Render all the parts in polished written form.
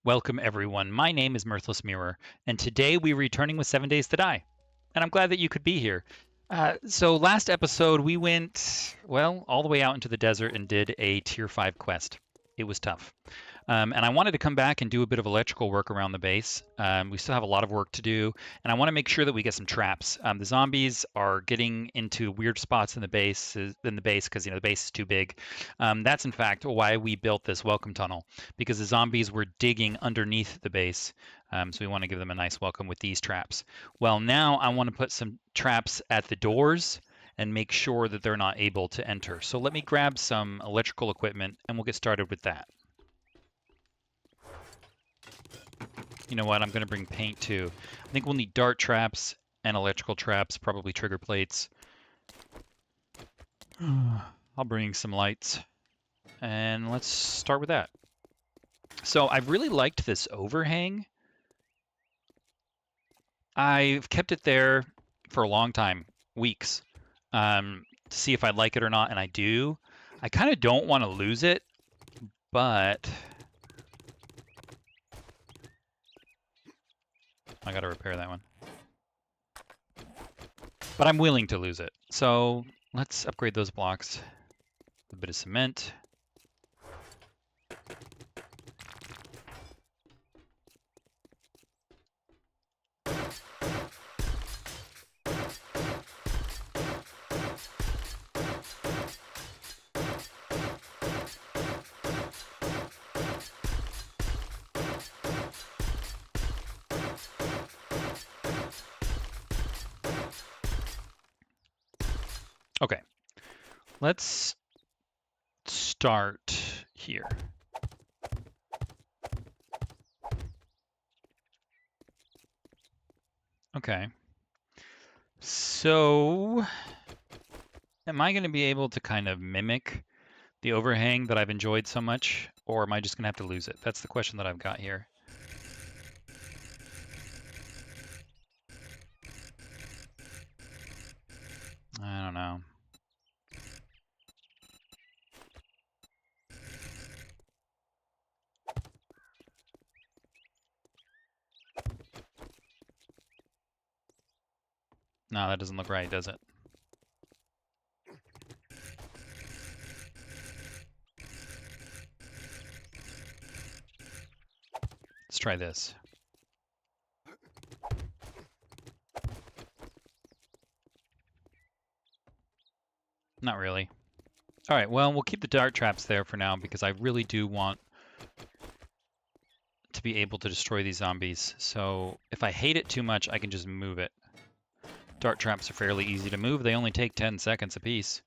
Welcome, everyone. My name is Mirthless Mirror, and today we're returning with 7 Days to Die. And I'm glad that you could be here. So, last episode, we went, well, all the way out into the desert and did a Tier 5 quest. It was tough. And I wanted to come back and do a bit of electrical work around the base. We still have a lot of work to do, and I want to make sure that we get some traps. The zombies are getting into weird spots in the base, because the base is too big. That's in fact why we built this welcome tunnel, because the zombies were digging underneath the base. So we want to give them a nice welcome with these traps. Well, now I want to put some traps at the doors and make sure that they're not able to enter. So let me grab some electrical equipment and we'll get started with that. You know what? I'm going to bring paint too. I think we'll need dart traps and electrical traps, probably trigger plates. I'll bring some lights. And let's start with that. So I've really liked this overhang. I've kept it there for a long time, weeks, to see if I like it or not, and I do. I kind of don't want to lose it, but I got to repair that one. But I'm willing to lose it. So let's upgrade those blocks. A bit of cement. Okay, let's start here. Okay, so am I going to be able to kind of mimic the overhang that I've enjoyed so much, or am I just going to have to lose it? That's the question that I've got here. I don't know. No, that doesn't look right, does it? Let's try this. Not really. All right, well, we'll keep the dart traps there for now because I really do want to be able to destroy these zombies. So if I hate it too much, I can just move it. Dart traps are fairly easy to move. They only take 10 seconds apiece.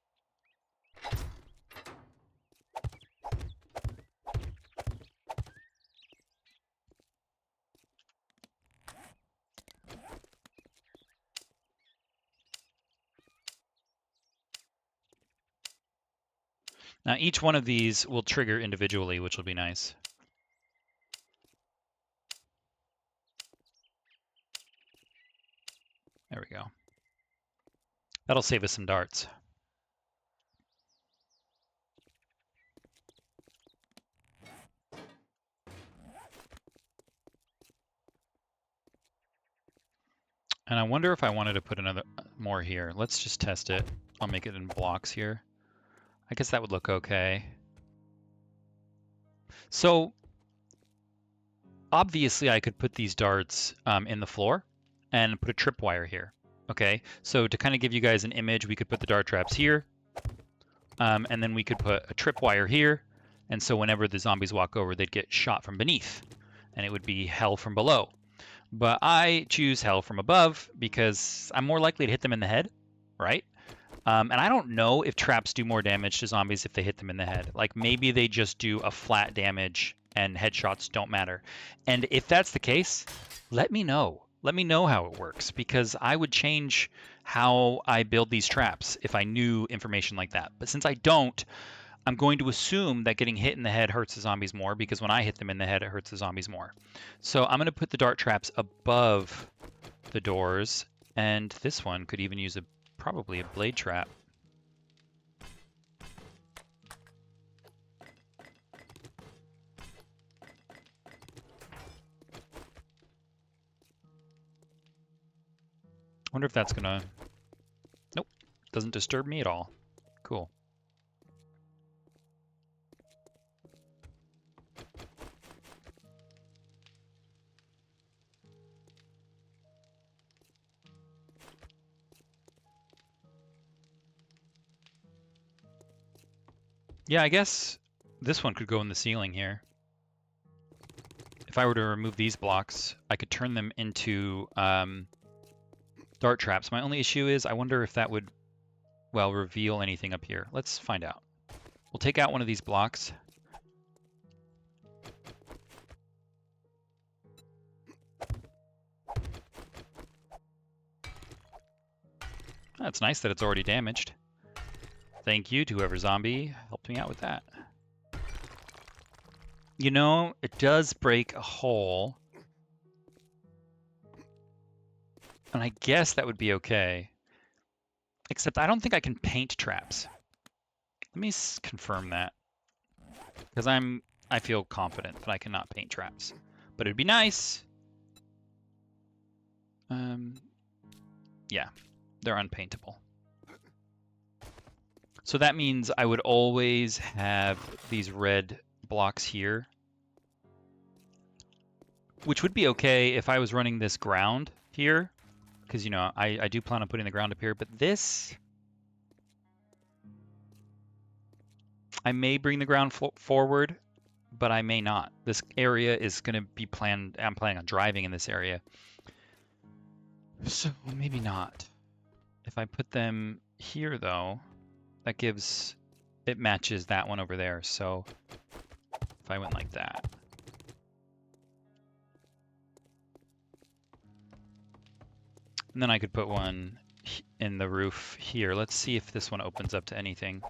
Now each one of these will trigger individually, which will be nice. There we go. That'll save us some darts. And I wonder if I wanted to put another more here. Let's just test it. I'll make it in blocks here. I guess that would look okay. So obviously I could put these darts in the floor and put a tripwire here. Okay, so to kind of give you guys an image, we could put the dart traps here, and then we could put a tripwire here, and so whenever the zombies walk over, they'd get shot from beneath, and it would be hell from below. But I choose hell from above because I'm more likely to hit them in the head, right? And I don't know if traps do more damage to zombies if they hit them in the head. Like maybe they just do a flat damage and headshots don't matter. And if that's the case, let me know. Let me know how it works because I would change how I build these traps if I knew information like that. But since I don't, I'm going to assume that getting hit in the head hurts the zombies more because when I hit them in the head, it hurts the zombies more. So I'm going to put the dart traps above the doors, and this one could even use probably a blade trap. Wonder if that's gonna... Nope, doesn't disturb me at all. Cool. Yeah, I guess this one could go in the ceiling here. If I were to remove these blocks, I could turn them into dart traps. My only issue is I wonder if that would, well, reveal anything up here. Let's find out. We'll take out one of these blocks. That's nice that it's already damaged. Thank you to whoever zombie helped me out with that. You know, it does break a hole. And I guess that would be okay. Except I don't think I can paint traps. Let me confirm that. Because I feel confident that I cannot paint traps. But it'd be nice. Yeah, they're unpaintable. So that means I would always have these red blocks here. Which would be okay if I was running this ground here. Because, you know, I do plan on putting the ground up here. But this... I may bring the ground forward, but I may not. This area is going to be planned... I'm planning on driving in this area. So maybe not. If I put them here, though, that gives... It matches that one over there. So if I went like that... And then I could put one in the roof here. Let's see if this one opens up to anything.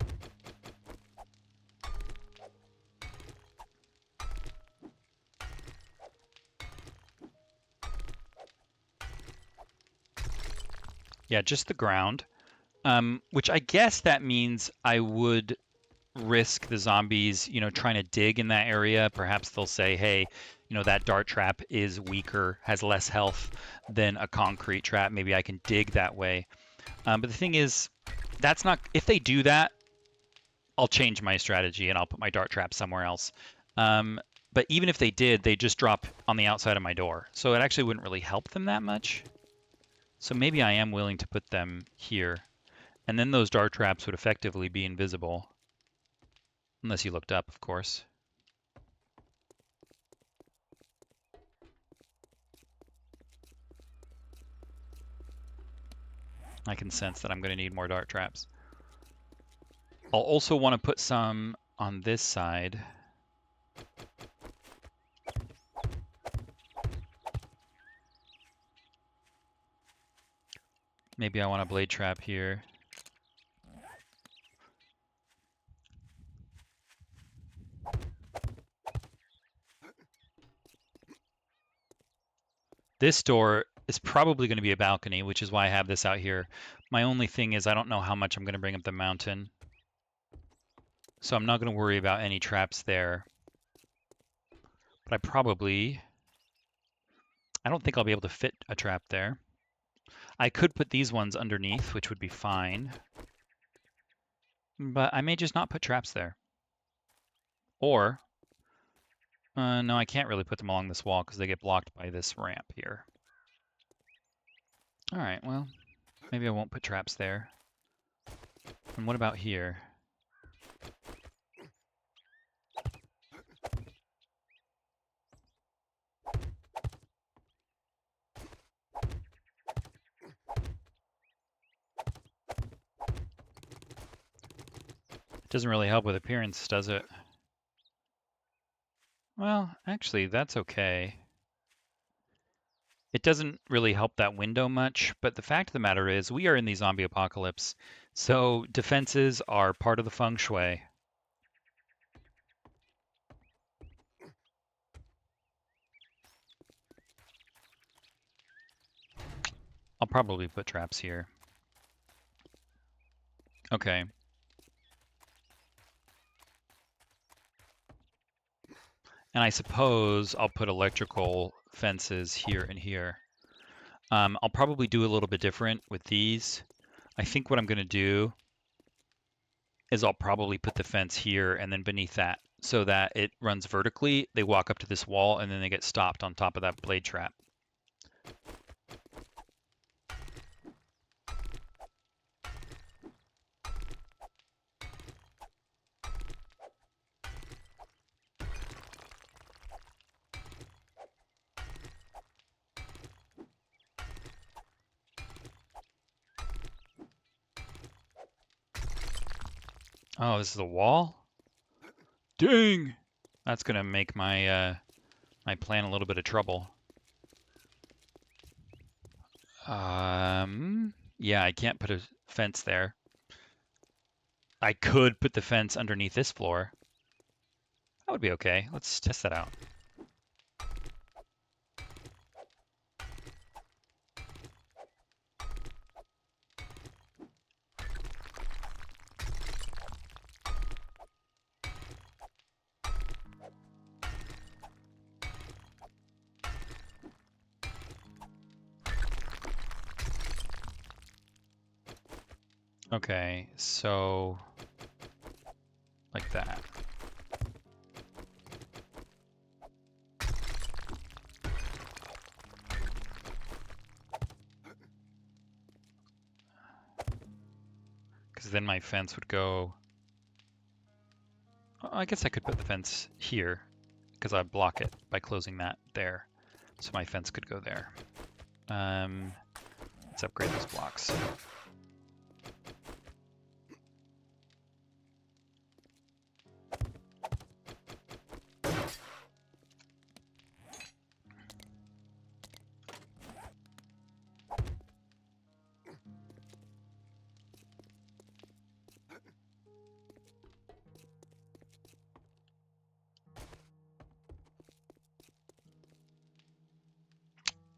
Yeah, just the ground. Which I guess that means I would risk the zombies, you know, trying to dig in that area. Perhaps they'll say, hey, you know, that dart trap is weaker, has less health than a concrete trap. Maybe I can dig that way. But the thing is, that's not... If they do that, I'll change my strategy and I'll put my dart trap somewhere else. But even if they did, they just drop on the outside of my door. So it actually wouldn't really help them that much. So maybe I am willing to put them here. And then those dart traps would effectively be invisible. Unless you looked up, of course. I can sense that I'm going to need more dart traps. I'll also want to put some on this side. Maybe I want a blade trap here. This door is probably going to be a balcony, which is why I have this out here. My only thing is I don't know how much I'm going to bring up the mountain. So I'm not going to worry about any traps there. But I don't think I'll be able to fit a trap there. I could put these ones underneath, which would be fine. But I may just not put traps there. Or, no, I can't really put them along this wall because they get blocked by this ramp here. All right, well, maybe I won't put traps there. And what about here? It doesn't really help with appearance, does it? Well, actually, that's okay. It doesn't really help that window much, but the fact of the matter is we are in the zombie apocalypse, so defenses are part of the feng shui. I'll probably put traps here. Okay. And I suppose I'll put electrical fences here and here. I'll probably do a little bit different with these. I think what I'm going to do is I'll probably put the fence here and then beneath that so that it runs vertically. They walk up to this wall and then they get stopped on top of that blade trap. Oh, this is a wall? Dang! That's gonna make my my plan a little bit of trouble. Yeah, I can't put a fence there. I could put the fence underneath this floor. That would be okay. Let's test that out. Okay, so like that. Because then my fence would go. I guess I could put the fence here because I'd block it by closing that there. So my fence could go there. Let's upgrade those blocks.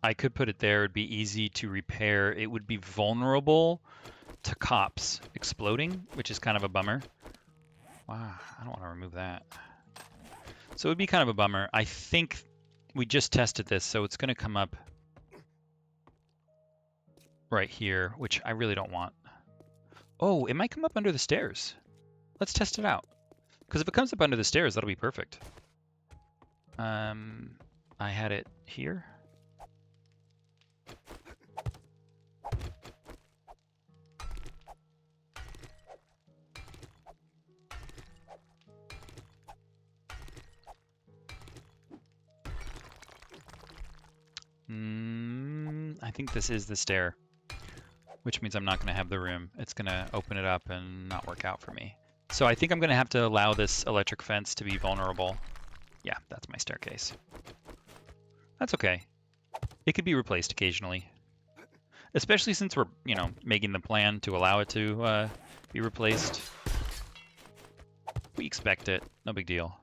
I could put it there. It'd be easy to repair. It would be vulnerable to cops exploding, which is kind of a bummer. Wow, I don't want to remove that. So it would be kind of a bummer. I think we just tested this, so it's going to come up right here, which I really don't want. Oh, it might come up under the stairs. Let's test it out. Because if it comes up under the stairs, that'll be perfect. I had it here. I think this is the stair, which means I'm not going to have the room. It's going to open it up and not work out for me. So I think I'm going to have to allow this electric fence to be vulnerable. Yeah, that's my staircase. That's okay. It could be replaced occasionally. Especially since we're, making the plan to allow it to be replaced. We expect it. No big deal.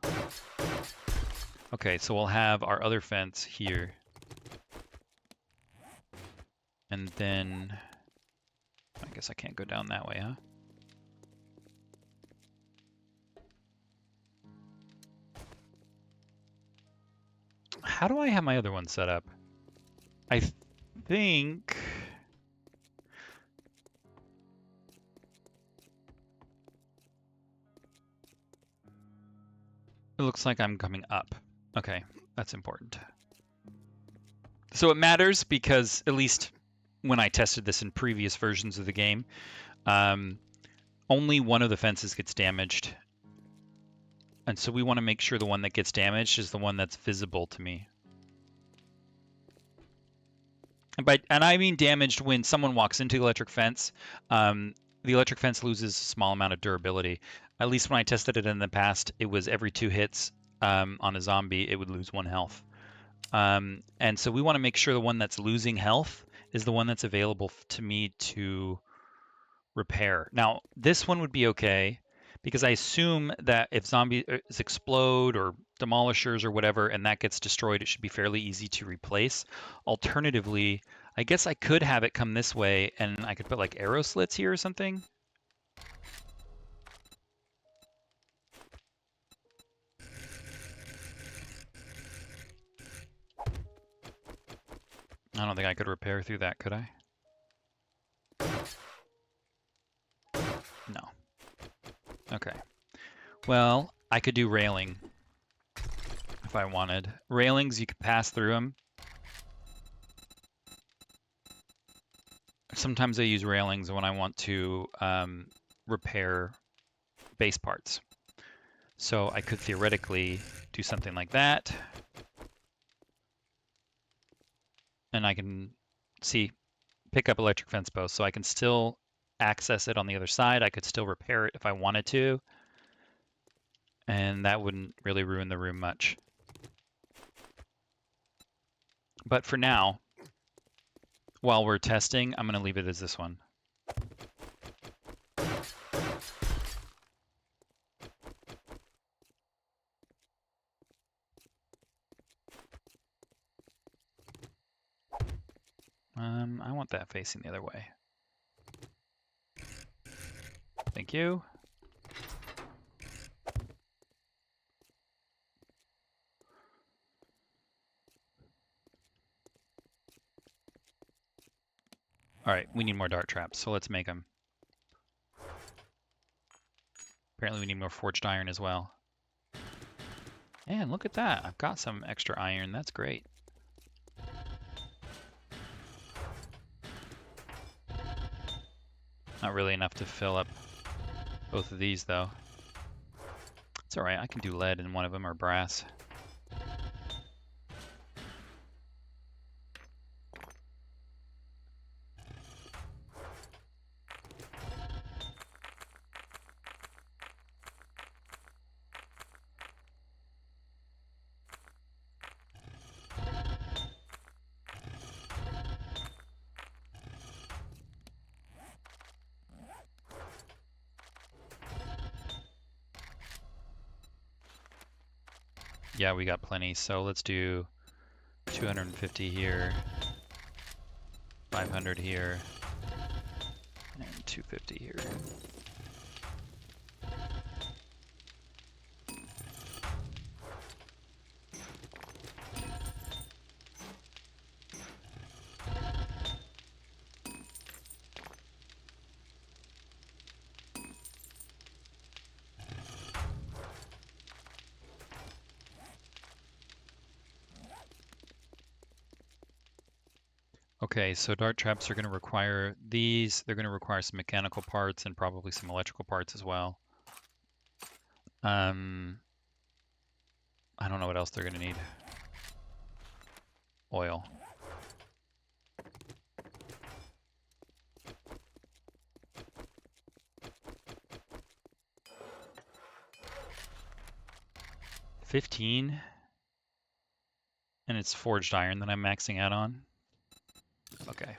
Okay, so we'll have our other fence here. And then... I guess I can't go down that way, huh? How do I have my other one set up? I think... It looks like I'm coming up. Okay, that's important. So it matters because, at least when I tested this in previous versions of the game, only one of the fences gets damaged. And so we want to make sure the one that gets damaged is the one that's visible to me. And I mean damaged when someone walks into the electric fence. The electric fence loses a small amount of durability. At least when I tested it in the past, it was every 2 hits on a zombie, it would lose 1 health. And so we want to make sure the one that's losing health is the one that's available to me to repair. Now, this one would be okay because I assume that if zombies explode or demolishers or whatever and that gets destroyed, it should be fairly easy to replace. Alternatively, I guess I could have it come this way and I could put like arrow slits here or something. I don't think I could repair through that, could I? No. Okay. Well, I could do railing if I wanted. Railings, you could pass through them. Sometimes I use railings when I want to repair base parts. So I could theoretically do something like that. And I can pick up electric fence posts, so I can still access it on the other side. I could still repair it if I wanted to. And that wouldn't really ruin the room much. But for now, while we're testing, I'm going to leave it as this one. I want that facing the other way. Thank you. All right, we need more dart traps, so let's make them. Apparently we need more forged iron as well. And look at that, I've got some extra iron, that's great. Not really enough to fill up both of these though. It's all right, I can do lead in one of them or brass. Yeah, we got plenty, so let's do 250 here, 500 here, and 250 here. Okay, so dart traps are going to require these. They're going to require some mechanical parts and probably some electrical parts as well. I don't know what else they're going to need. Oil. $15, and it's forged iron that I'm maxing out on. Okay.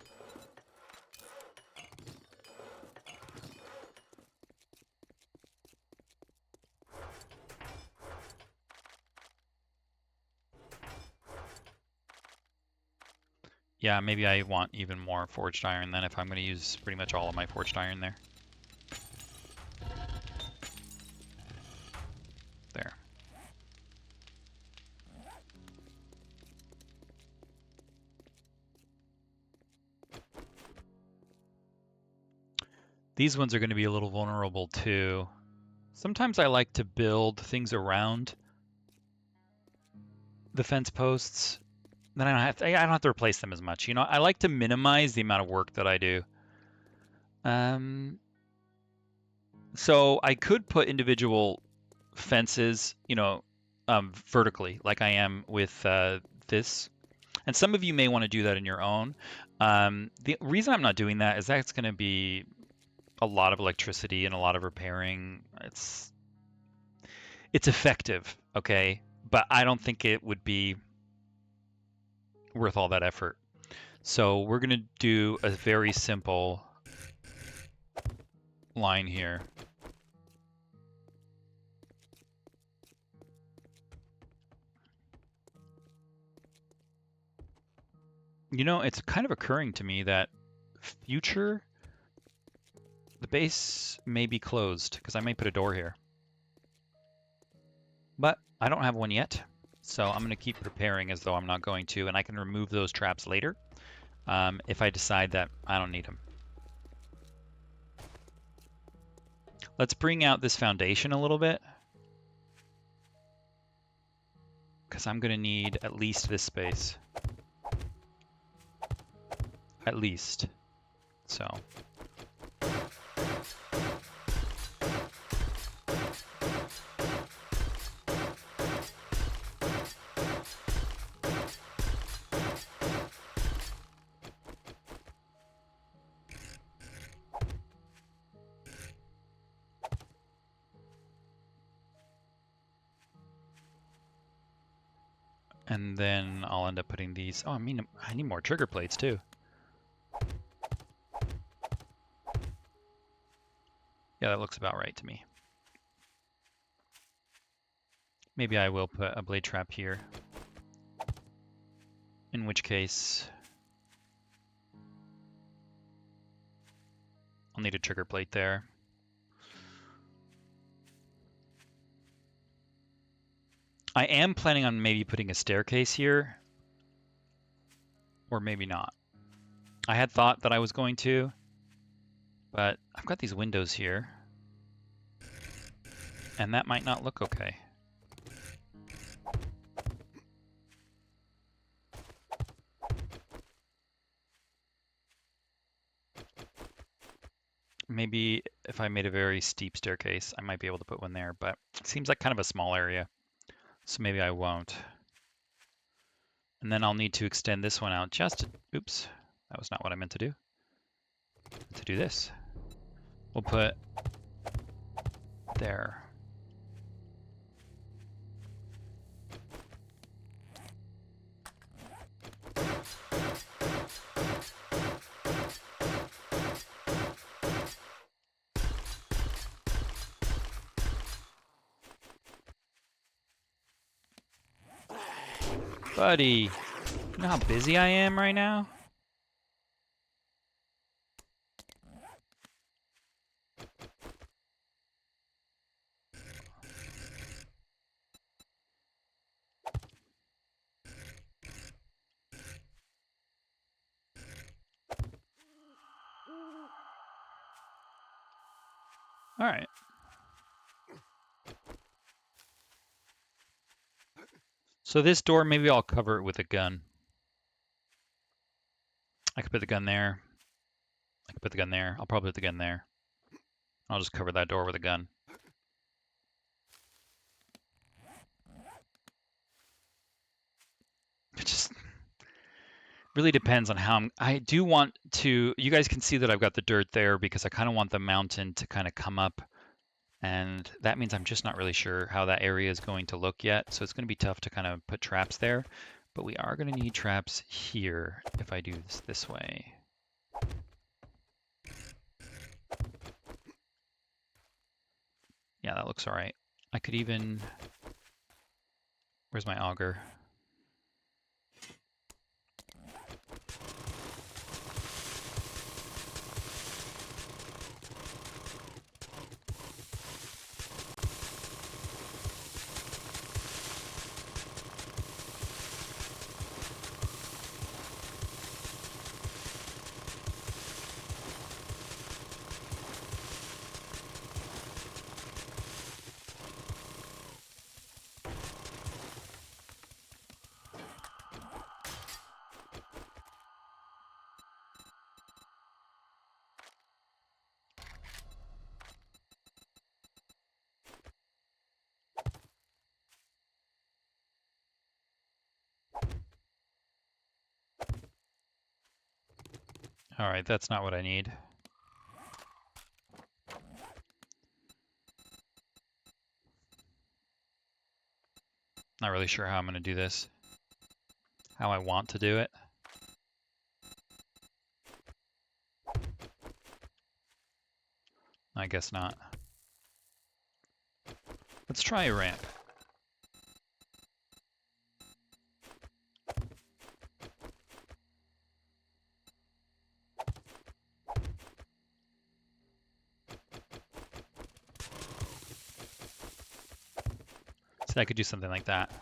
Yeah, maybe I want even more forged iron then if I'm going to use pretty much all of my forged iron there. There. These ones are going to be a little vulnerable too. Sometimes I like to build things around the fence posts. Then I don't have to replace them as much. You know, I like to minimize the amount of work that I do. So I could put individual fences, you know, vertically, like I am with this. And some of you may want to do that in your own. The reason I'm not doing that is that's going to be a lot of electricity and a lot of repairing. It's effective, okay, but I don't think it would be worth all that effort. So we're going to do a very simple line here. You know, it's kind of occurring to me that future, the base may be closed because I may put a door here. But I don't have one yet, So I'm going to keep preparing as though I'm not going to, and I can remove those traps later if I decide that I don't need them. Let's bring out this foundation a little bit, because I'm going to need at least this space. At least. So. And then I'll end up putting these. Oh, I need more trigger plates too. Yeah, that looks about right to me. Maybe I will put a blade trap here. In which case, I'll need a trigger plate there. I am planning on maybe putting a staircase here. Or maybe not. I had thought that I was going to, but I've got these windows here. And that might not look okay. Maybe if I made a very steep staircase, I might be able to put one there, but it seems like kind of a small area. So maybe I won't. And then I'll need to extend this one out just to, oops, that was not what I meant to do. To do this. We'll put there. Buddy, you know how busy I am right now? All right. So this door, maybe I'll cover it with a gun. I could put the gun there. I could put the gun there. I'll probably put the gun there. I'll just cover that door with a gun. It just really depends on how I do want to, you guys can see that I've got the dirt there because I kind of want the mountain to kind of come up. And that means I'm just not really sure how that area is going to look yet. So it's going to be tough to kind of put traps there. But we are going to need traps here if I do this way. Yeah, that looks all right. I could even, where's my auger? All right, that's not what I need. Not really sure how I'm going to do this. How I want to do it. I guess not. Let's try a ramp. So I could do something like that.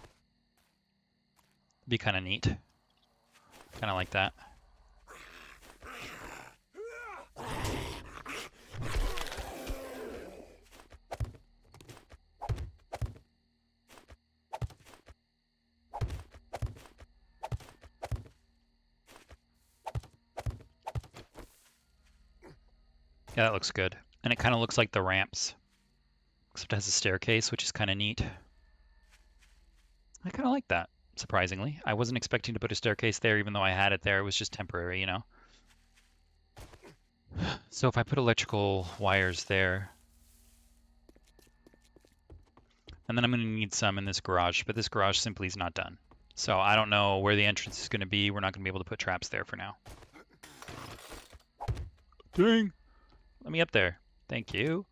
Be kind of neat. Kind of like that. Yeah, that looks good. And it kind of looks like the ramps, except it has a staircase, which is kind of neat. I kind of like that, surprisingly. I wasn't expecting to put a staircase there, even though I had it there. It was just temporary, you know? So if I put electrical wires there, and then I'm going to need some in this garage, but this garage simply is not done. So I don't know where the entrance is going to be. We're not going to be able to put traps there for now. Dang! Let me up there. Thank you.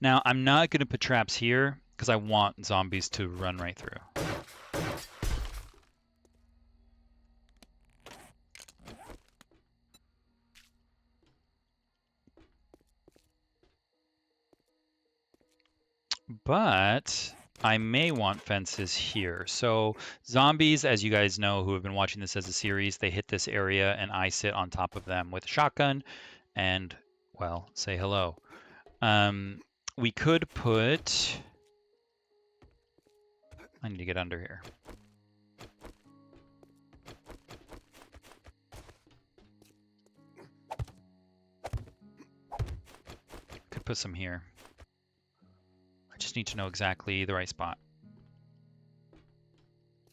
Now, I'm not going to put traps here because I want zombies to run right through. But I may want fences here. So zombies, as you guys know who have been watching this as a series, they hit this area and I sit on top of them with a shotgun and, well, say hello. We could put... I need to get under here. Could put some here. I just need to know exactly the right spot.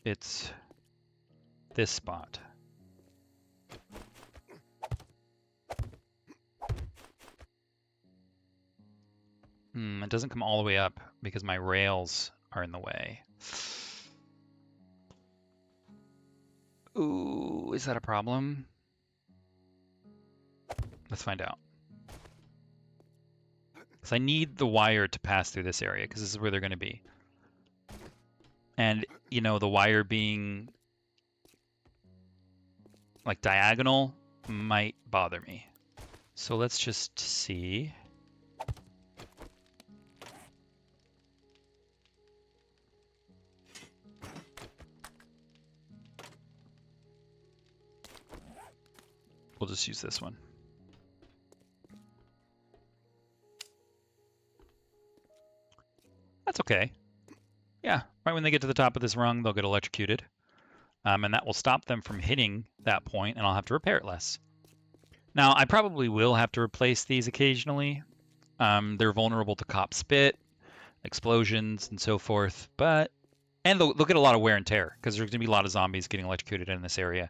It's this spot. It doesn't come all the way up because my rails are in the way. Ooh, is that a problem? Let's find out. Because I need the wire to pass through this area because this is where they're going to be. And, you know, the wire being like diagonal might bother me. So let's just see. We'll just use this one. That's okay. Yeah, right when they get to the top of this rung, they'll get electrocuted. And that will stop them from hitting that point, and I'll have to repair it less. Now, I probably will have to replace these occasionally. They're vulnerable to cop spit, explosions, and so forth, and they'll get a lot of wear and tear, because there's going to be a lot of zombies getting electrocuted in this area.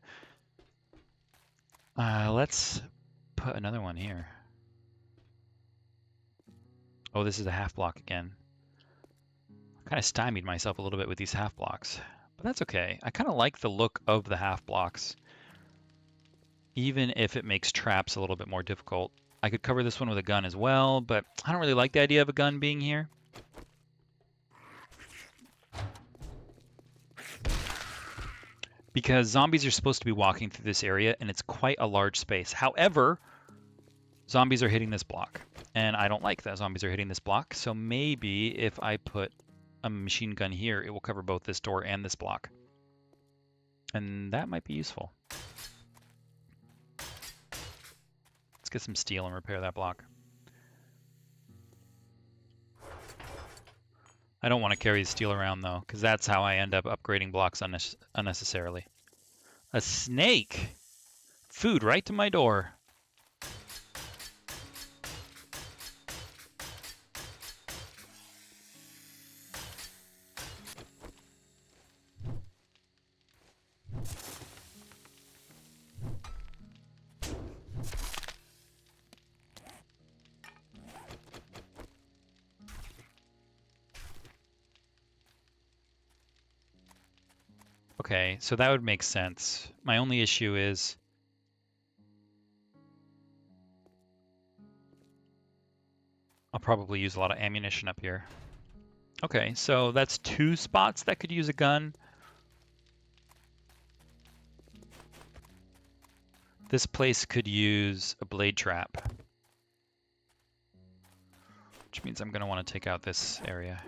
Let's put another one here. Oh, this is a half block again. I kind of stymied myself a little bit with these half blocks, but that's okay. I kind of like the look of the half blocks, even if it makes traps a little bit more difficult. I could cover this one with a gun as well, but I don't really like the idea of a gun being here. Because zombies are supposed to be walking through this area, and it's quite a large space. However, zombies are hitting this block, and I don't like that zombies are hitting this block, so maybe if I put a machine gun here, it will cover both this door and this block. And that might be useful. Let's get some steel and repair that block. I don't want to carry the steel around, though, because that's how I end up upgrading blocks unnecessarily. A snake! Food right to my door. Okay, so that would make sense. My only issue is I'll probably use a lot of ammunition up here. Okay, so that's 2 spots that could use a gun. This place could use a blade trap, which means I'm going to want to take out this area.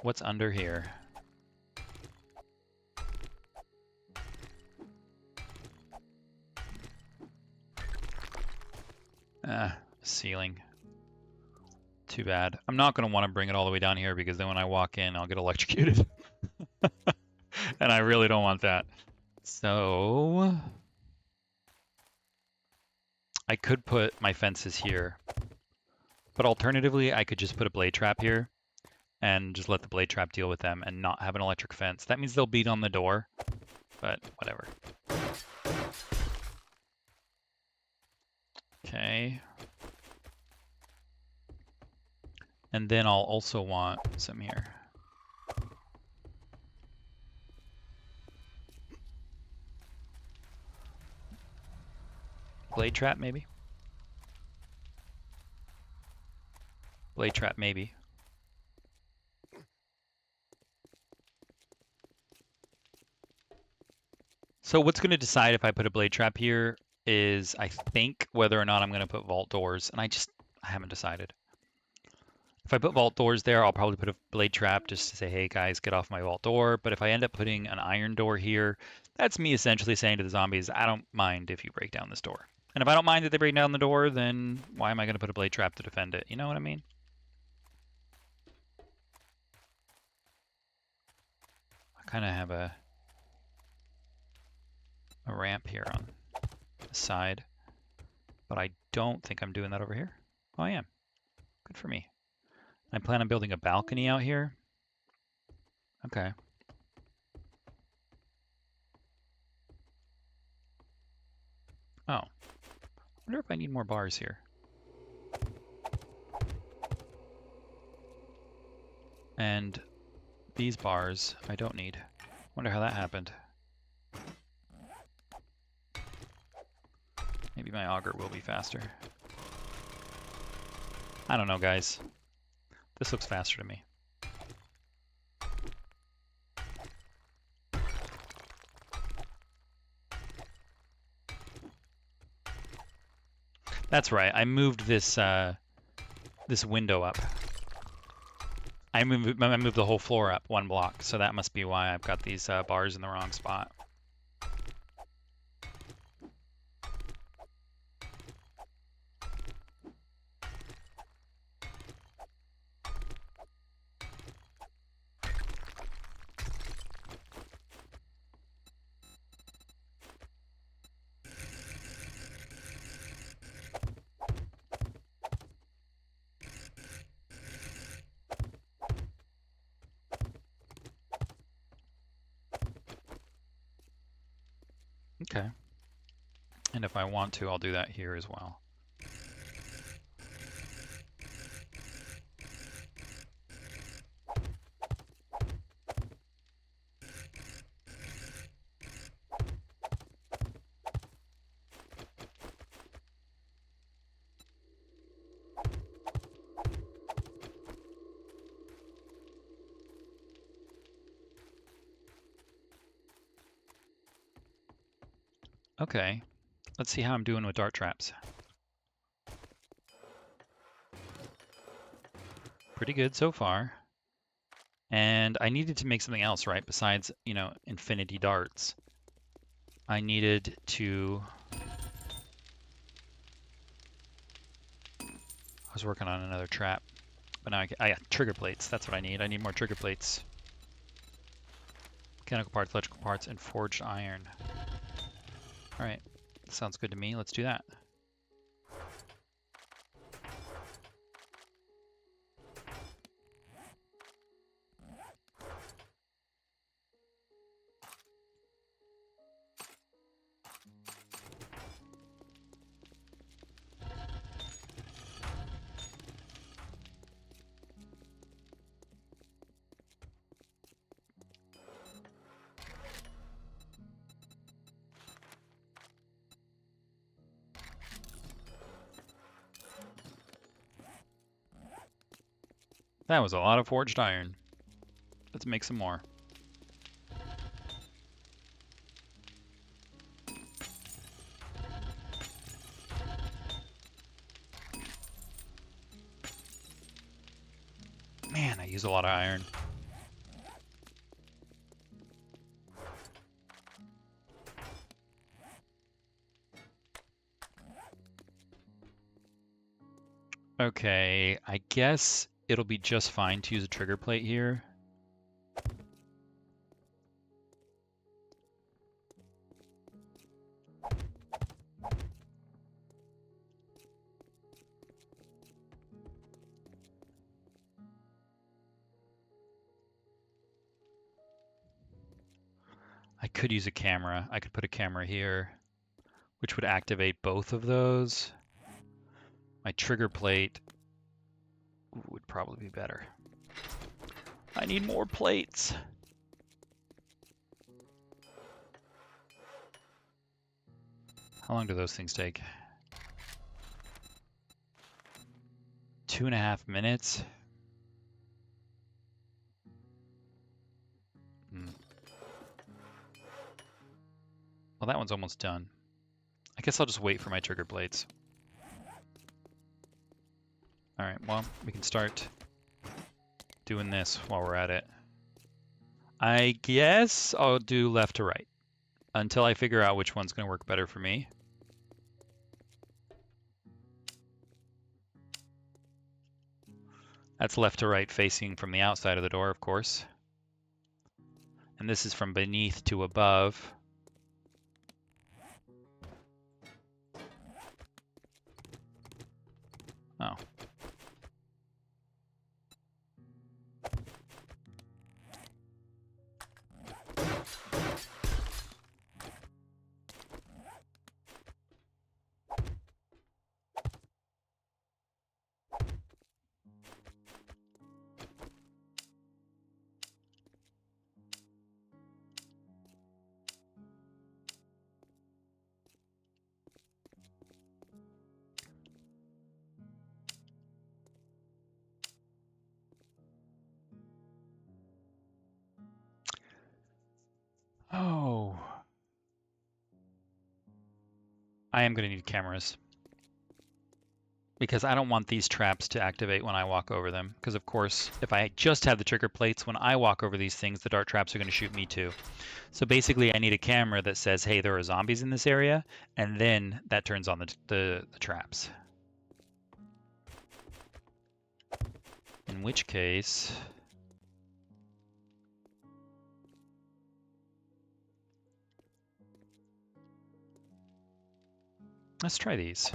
What's under here? Ceiling. Too bad. I'm not going to want to bring it all the way down here because then when I walk in, I'll get electrocuted. And I really don't want that. So I could put my fences here. But alternatively, I could just put a blade trap here and just let the blade trap deal with them and not have an electric fence. That means they'll beat on the door, but whatever. Okay. And then I'll also want some here. Blade trap, maybe? Blade trap, maybe. So what's going to decide if I put a blade trap here is, I think, whether or not I'm going to put vault doors. And I haven't decided. If I put vault doors there, I'll probably put a blade trap just to say, hey guys, get off my vault door. But if I end up putting an iron door here, that's me essentially saying to the zombies, I don't mind if you break down this door. And if I don't mind that they break down the door, then why am I going to put a blade trap to defend it? You know what I mean? I kind of have a ramp here on the side, but I don't think I'm doing that over here. Oh, I am. Good for me. I plan on building a balcony out here. Okay. Oh. I wonder if I need more bars here. And these bars I don't need. Wonder how that happened. Maybe my auger will be faster. I don't know, guys. This looks faster to me. That's right. I moved this this window up. I moved the whole floor up 1 block, so that must be why I've got these bars in the wrong spot. Okay. And if I want to, I'll do that here as well. Okay, let's see how I'm doing with dart traps. Pretty good so far. And I needed to make something else, right? Besides, you know, infinity darts. I needed to... I was working on another trap. But now I got trigger plates. That's what I need. I need more trigger plates. Mechanical parts, electrical parts, and forged iron. Alright, sounds good to me. Let's do that. That was a lot of forged iron. Let's make some more. Man, I use a lot of iron. Okay, I guess it'll be just fine to use a trigger plate here. I could use a camera. I could put a camera here, which would activate both of those. My trigger plate would probably be better. I need more plates. How long do those things take? 2.5 minutes. Well, that one's almost done. I guess I'll just wait for my trigger plates. All right, well, we can start doing this while we're at it. I guess I'll do left to right until I figure out which one's going to work better for me. That's left to right facing from the outside of the door, of course. And this is from beneath to above. Oh. Oh. I am going to need cameras. Because I don't want these traps to activate when I walk over them. Because of course, if I just have the trigger plates, when I walk over these things, the dart traps are going to shoot me too. So basically, I need a camera that says, hey, there are zombies in this area, and then that turns on the traps. In which case... let's try these.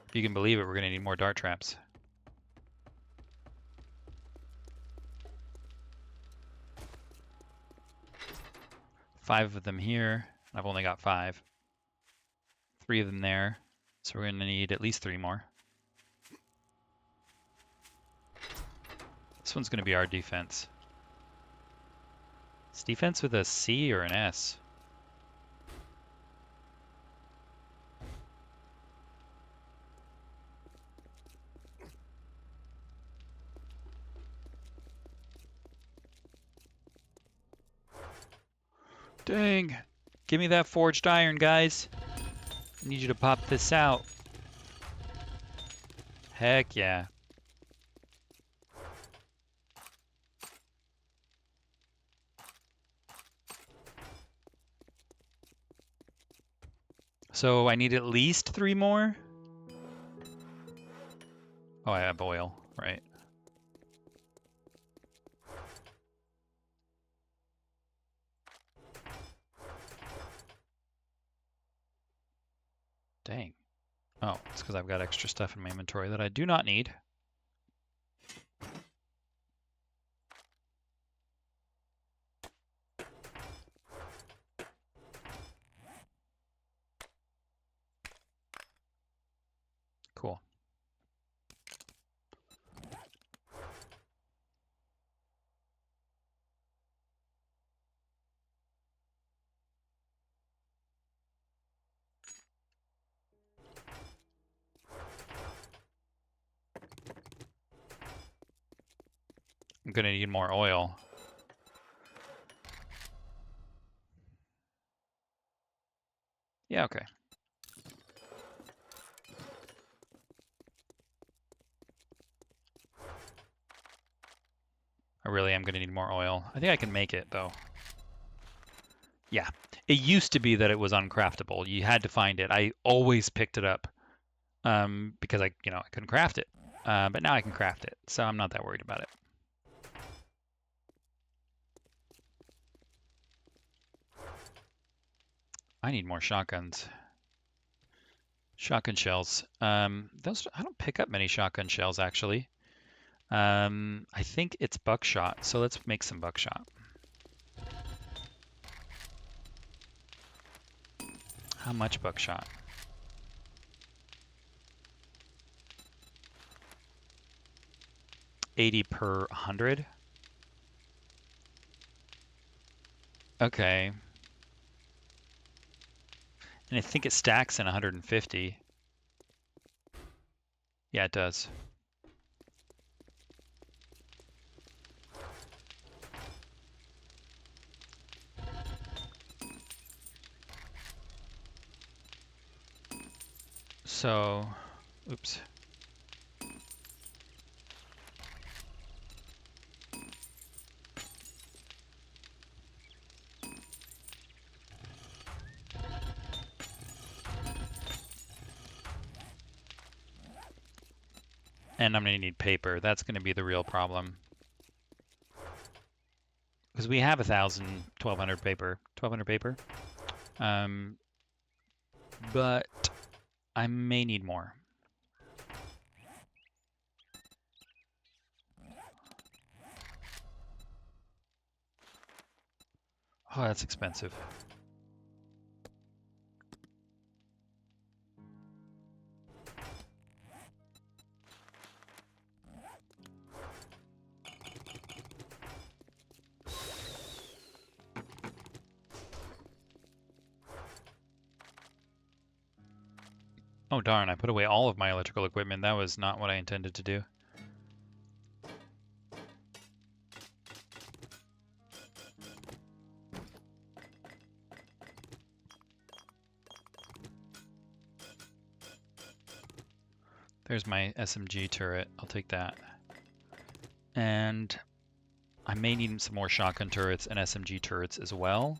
If you can believe it, we're going to need more dart traps. Five of them here. I've only got 5. 3 of them there. So we're going to need at least 3 more. This one's going to be our defense. It's defense with a C or an S? Dang. Give me that forged iron, guys. I need you to pop this out. Heck yeah. So I need at least 3 more? Oh, I have oil, right. Dang. Oh, it's because I've got extra stuff in my inventory that I do not need. Cool. I'm gonna need more oil. Yeah, okay. I really am going to need more oil. I think I can make it, though. Yeah. It used to be that it was uncraftable. You had to find it. I always picked it up because I couldn't craft it. But now I can craft it, so I'm not that worried about it. I need more shotguns. Shotgun shells. Those I don't pick up many shotgun shells, actually. I think it's buckshot, so let's make some buckshot. How much buckshot? $80 per 100? Okay. And I think it stacks in 150. Yeah, it does. So, oops. And I'm going to need paper. That's going to be the real problem. Because we have 1,000, 1,200 paper. 1,200 paper. But I may need more. Oh, that's expensive. Oh darn, I put away all of my electrical equipment. That was not what I intended to do. There's my SMG turret. I'll take that. And I may need some more shotgun turrets and SMG turrets as well.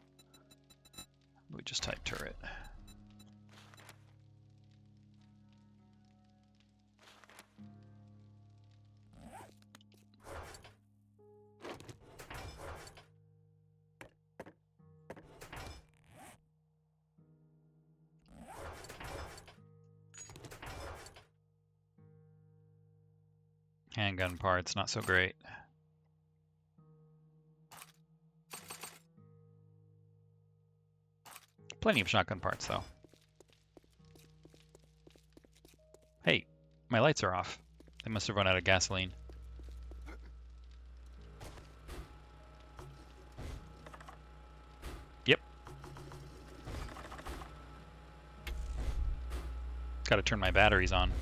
We just type turret. Handgun parts, not so great. Plenty of shotgun parts, though. Hey, my lights are off. They must have run out of gasoline. Yep. Got to turn my batteries on.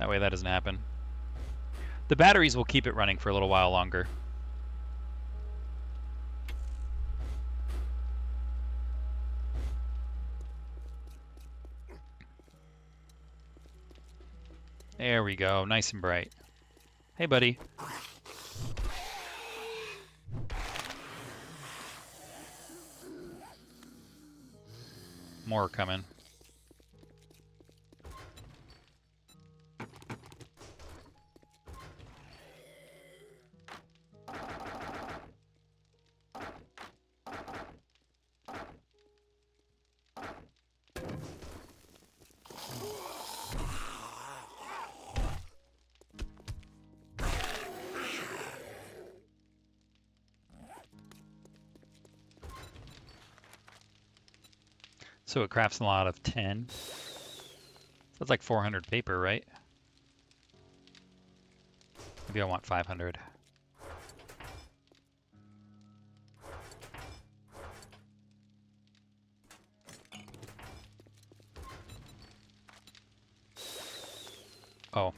That way that doesn't happen. The batteries will keep it running for a little while longer. There we go, nice and bright. Hey, buddy. More coming. So it crafts a lot of 10. That's like 400 paper, right? Maybe I want 500. Oh.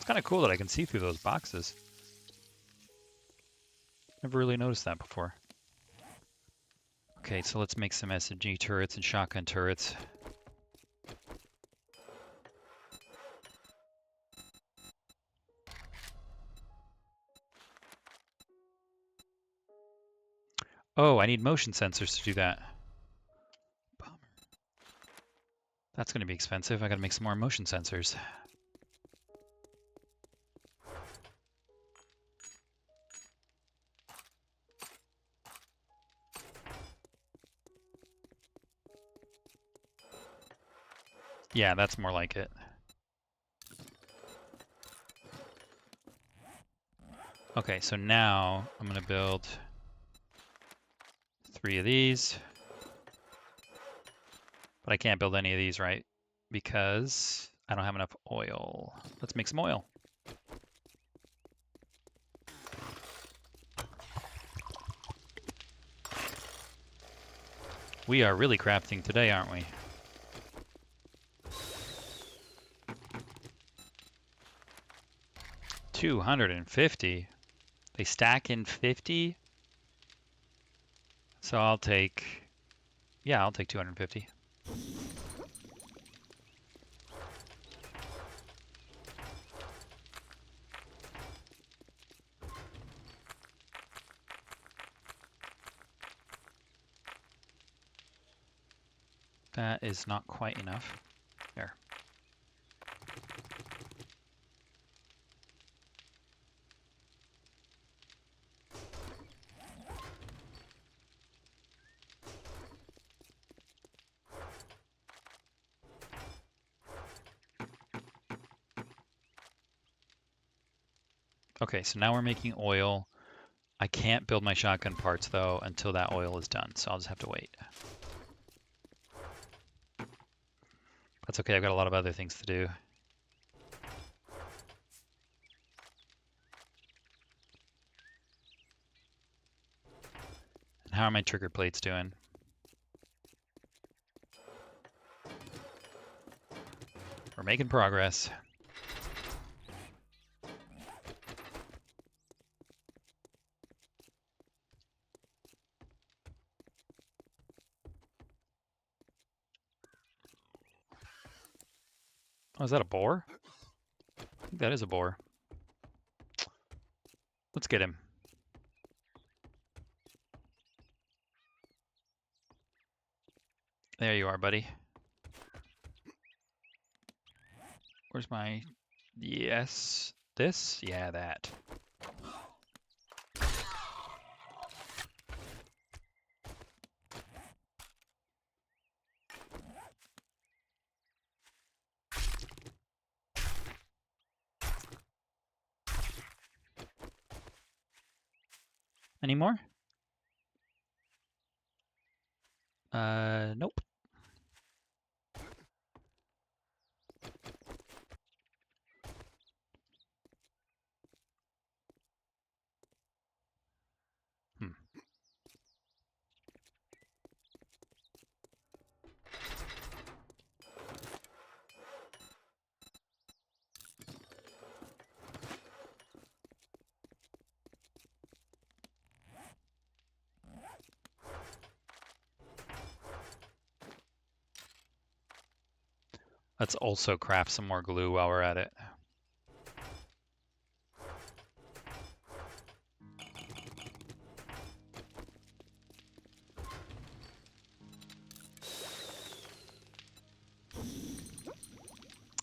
kind of cool that I can see through those boxes. Never really noticed that before. Okay, so let's make some SMG turrets and shotgun turrets. Oh, I need motion sensors to do that. Bummer. That's going to be expensive. I got to make some more motion sensors. Yeah, that's more like it. Okay, so now I'm going to build 3 of these. But I can't build any of these, right? Because I don't have enough oil. Let's make some oil. We are really crafting today, aren't we? $250. They stack in 50. So I'll take 250. That is not quite enough. There. Okay, so now we're making oil. I can't build my shotgun parts though until that oil is done, so I'll just have to wait. That's okay, I've got a lot of other things to do. And how are my trigger plates doing? We're making progress. Oh, is that a boar? I think that is a boar. Let's get him. There you are, buddy. Where's my... Yes. This? Yeah, that. Any more? Nope. Hmm. Let's also craft some more glue while we're at it.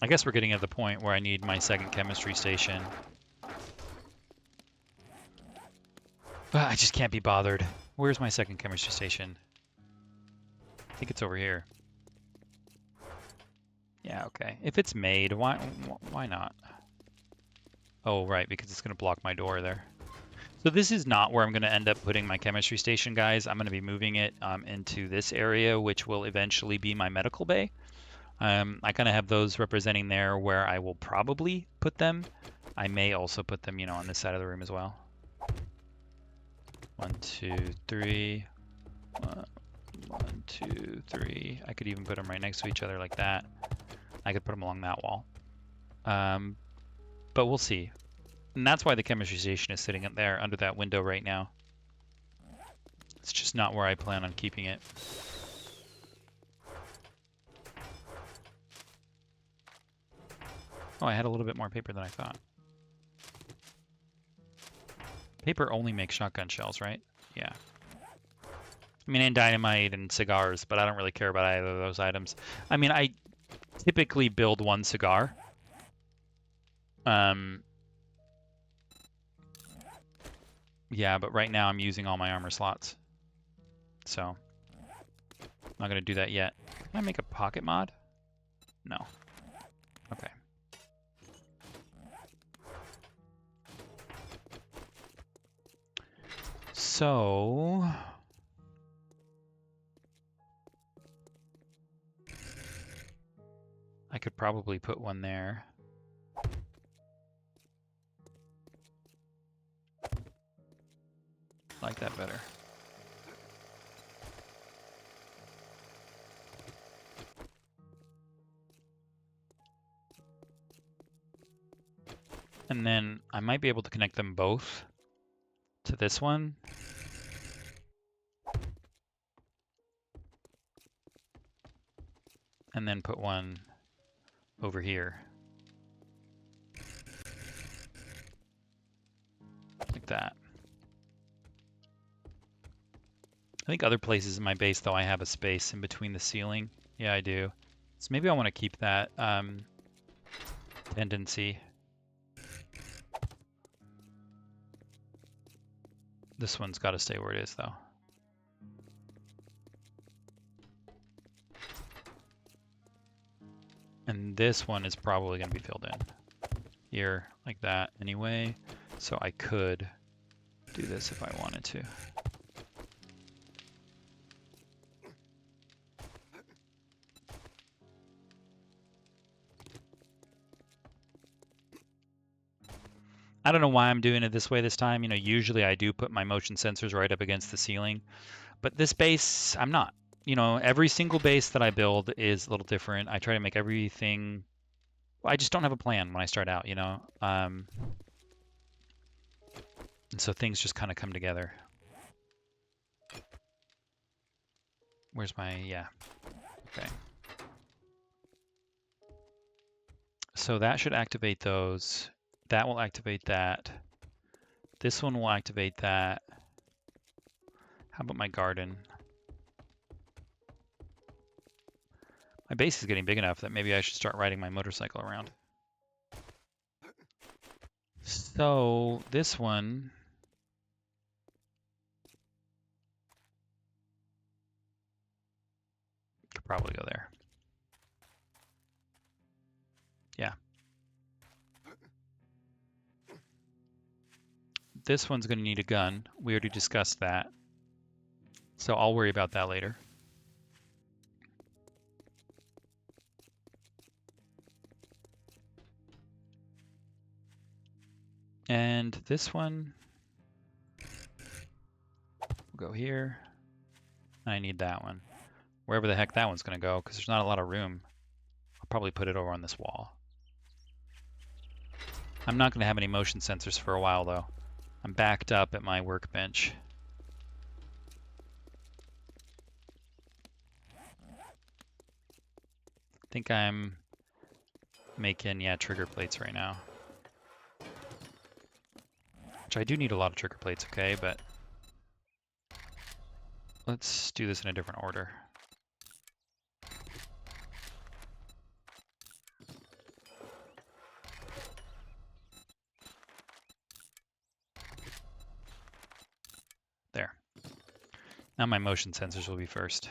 I guess we're getting at the point where I need my second chemistry station. But I just can't be bothered. Where's my second chemistry station? I think it's over here. Yeah, okay. If it's made, why not? Oh, right, because it's going to block my door there. So this is not where I'm going to end up putting my chemistry station, guys. I'm going to be moving it into this area, which will eventually be my medical bay. I kind of have those representing there where I will probably put them. I may also put them, on this side of the room as well. 1, 2, 3. 1, 2, 3. I could even put them right next to each other like that. I could put them along that wall. but we'll see. And that's why the chemistry station is sitting up there under that window right now. It's just not where I plan on keeping it. Oh, I had a little bit more paper than I thought. Paper only makes shotgun shells, right? Yeah. I mean, and dynamite and cigars, but I don't really care about either of those items. I mean, I typically build one cigar. Yeah, but right now I'm using all my armor slots. So, I'm not going to do that yet. Can I make a pocket mod? No. Okay. So... I could probably put one there. Like that better. And then I might be able to connect them both to this one. And then put one over here. Like that. I think other places in my base, though, I have a space in between the ceiling. Yeah, I do. So maybe I want to keep that tendency. This one's got to stay where it is, though. And this one is probably going to be filled in here like that anyway. So I could do this if I wanted to. I don't know why I'm doing it this way this time. You know, usually I do put my motion sensors right up against the ceiling, but this base, I'm not. You know, every single base that I build is a little different. I try to make everything. Well, I just don't have a plan when I start out, you know. And so things just kind of come together. Where's my, yeah, okay. So that should activate those. That will activate that. This one will activate that. How about my garden? My base is getting big enough that maybe I should start riding my motorcycle around. So this one, could probably go there. Yeah. This one's going to need a gun. We already discussed that. So I'll worry about that later. And this one will go here. I need that one. Wherever the heck that one's going to go, because there's not a lot of room. I'll probably put it over on this wall. I'm not going to have any motion sensors for a while, though. I'm backed up at my workbench. I think I'm making, yeah, trigger plates right now. Which I do need a lot of trigger plates, okay, but let's do this in a different order. There. Now my motion sensors will be first.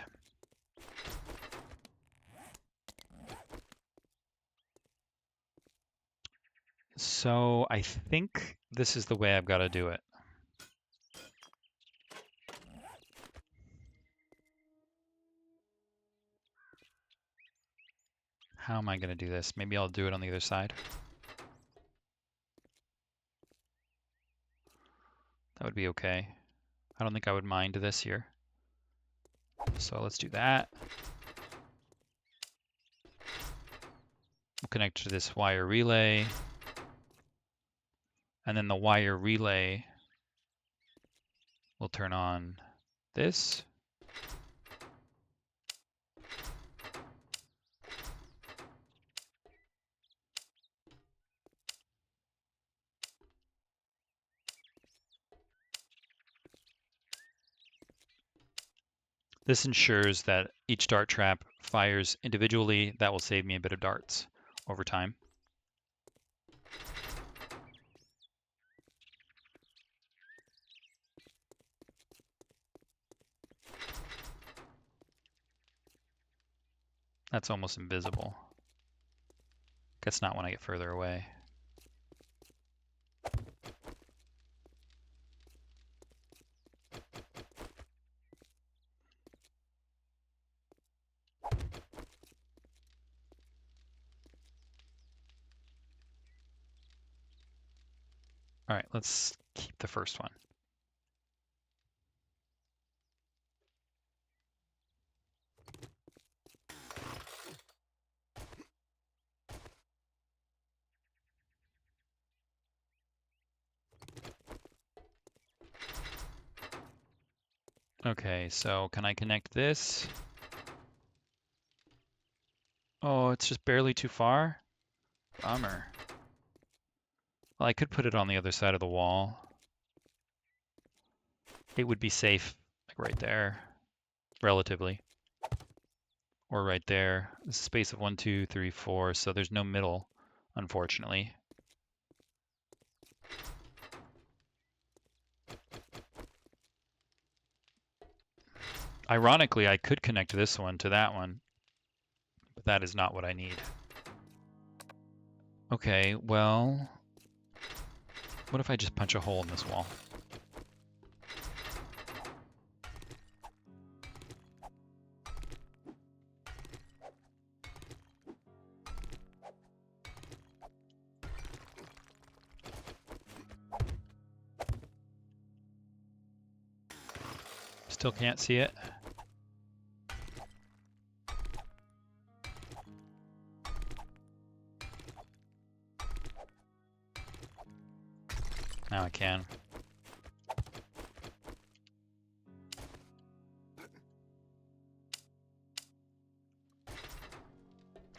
So I think this is the way I've got to do it. How am I going to do this? Maybe I'll do it on the other side. That would be okay. I don't think I would mind this here. So let's do that. We'll connect to this wire relay. And then the wire relay will turn on this. This ensures that each dart trap fires individually. That will save me a bit of darts over time. That's almost invisible. Guess not when I get further away. All right, let's keep the first one. Okay, so can I connect this? Oh, it's just barely too far? Bummer. Well, I could put it on the other side of the wall. It would be safe, like right there, relatively. Or right there. This is a space of 1, 2, 3, 4, so there's no middle, unfortunately. Ironically, I could connect this one to that one, but that is not what I need. Okay, well, what if I just punch a hole in this wall? Still can't see it. Now I can.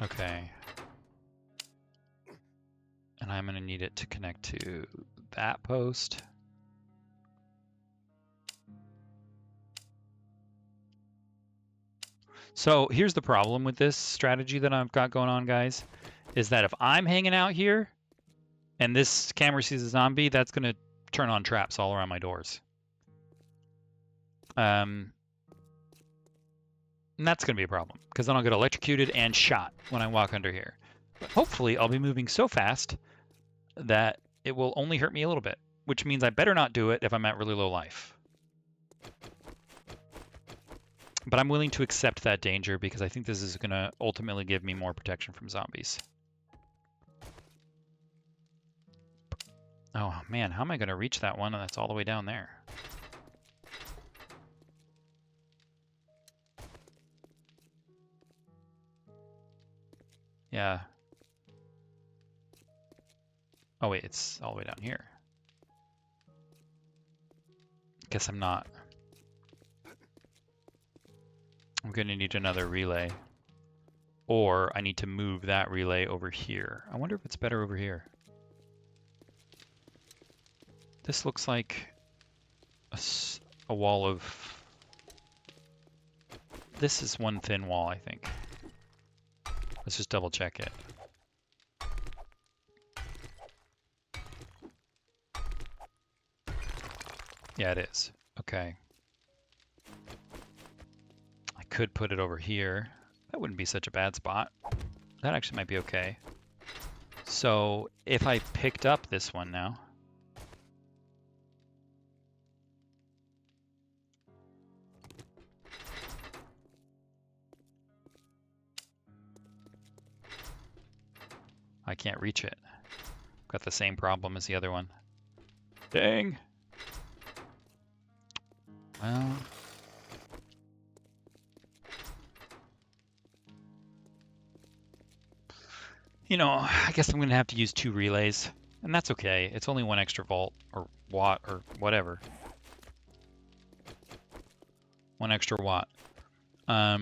Okay. And I'm going to need it to connect to that post. So here's the problem with this strategy that I've got going on, guys, is that if I'm hanging out here and this camera sees a zombie, that's going to turn on traps all around my doors. And that's going to be a problem because then I'll get electrocuted and shot when I walk under here. But hopefully I'll be moving so fast that it will only hurt me a little bit, which means I better not do it if I'm at really low life. But I'm willing to accept that danger because I think this is going to ultimately give me more protection from zombies. Oh man, how am I going to reach that one that's all the way down there? Yeah. Oh wait, it's all the way down here. Guess I'm not. I'm going to need another relay. Or I need to move that relay over here. I wonder if it's better over here. This looks like a wall of... This is one thin wall, I think. Let's just double check it. Yeah, it is. Okay. I could put it over here. That wouldn't be such a bad spot. That actually might be okay. So if I picked up this one now, I can't reach it. Got the same problem as the other one. Dang. Well, you know, I guess I'm going to have to use 2 relays. And that's okay. It's only 1 extra volt or watt or whatever. 1 extra watt. I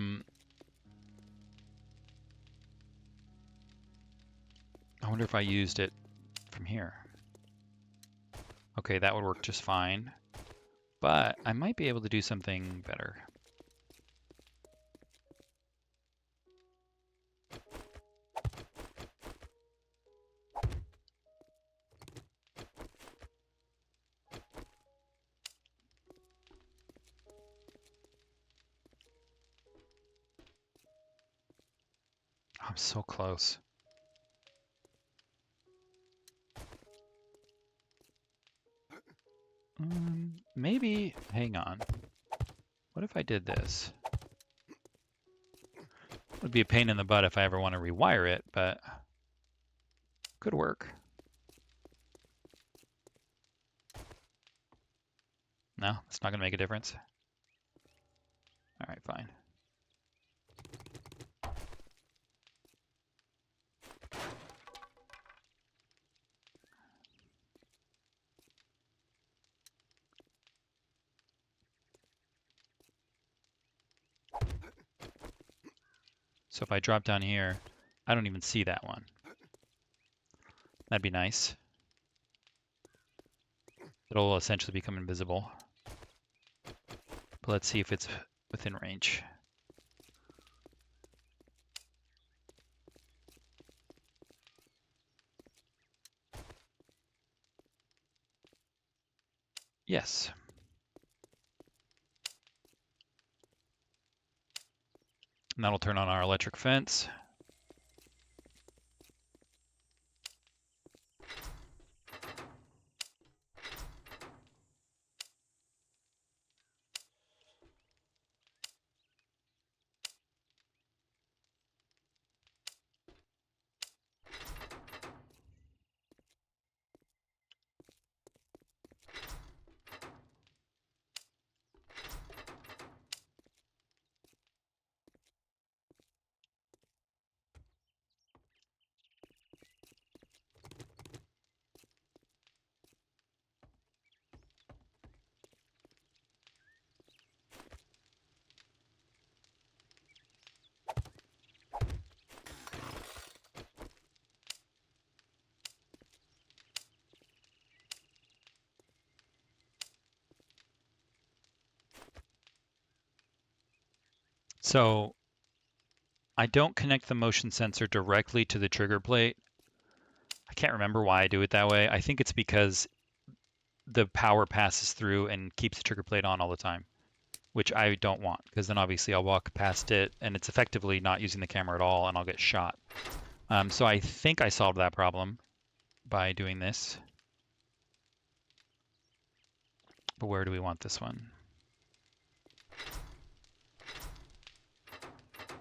wonder if I used it from here. Okay, that would work just fine. But I might be able to do something better. I'm so close. Maybe, hang on. What if I did this? It would be a pain in the butt if I ever want to rewire it, but could work. No, it's not going to make a difference. All right, fine. So if I drop down here, I don't even see that one. That'd be nice. It'll essentially become invisible. But let's see if it's within range. Yes. And that'll turn on our electric fence. So I don't connect the motion sensor directly to the trigger plate. I can't remember why I do it that way. I think it's because the power passes through and keeps the trigger plate on all the time, which I don't want, because then obviously I'll walk past it and it's effectively not using the camera at all and I'll get shot. So I think I solved that problem by doing this. But where do we want this one?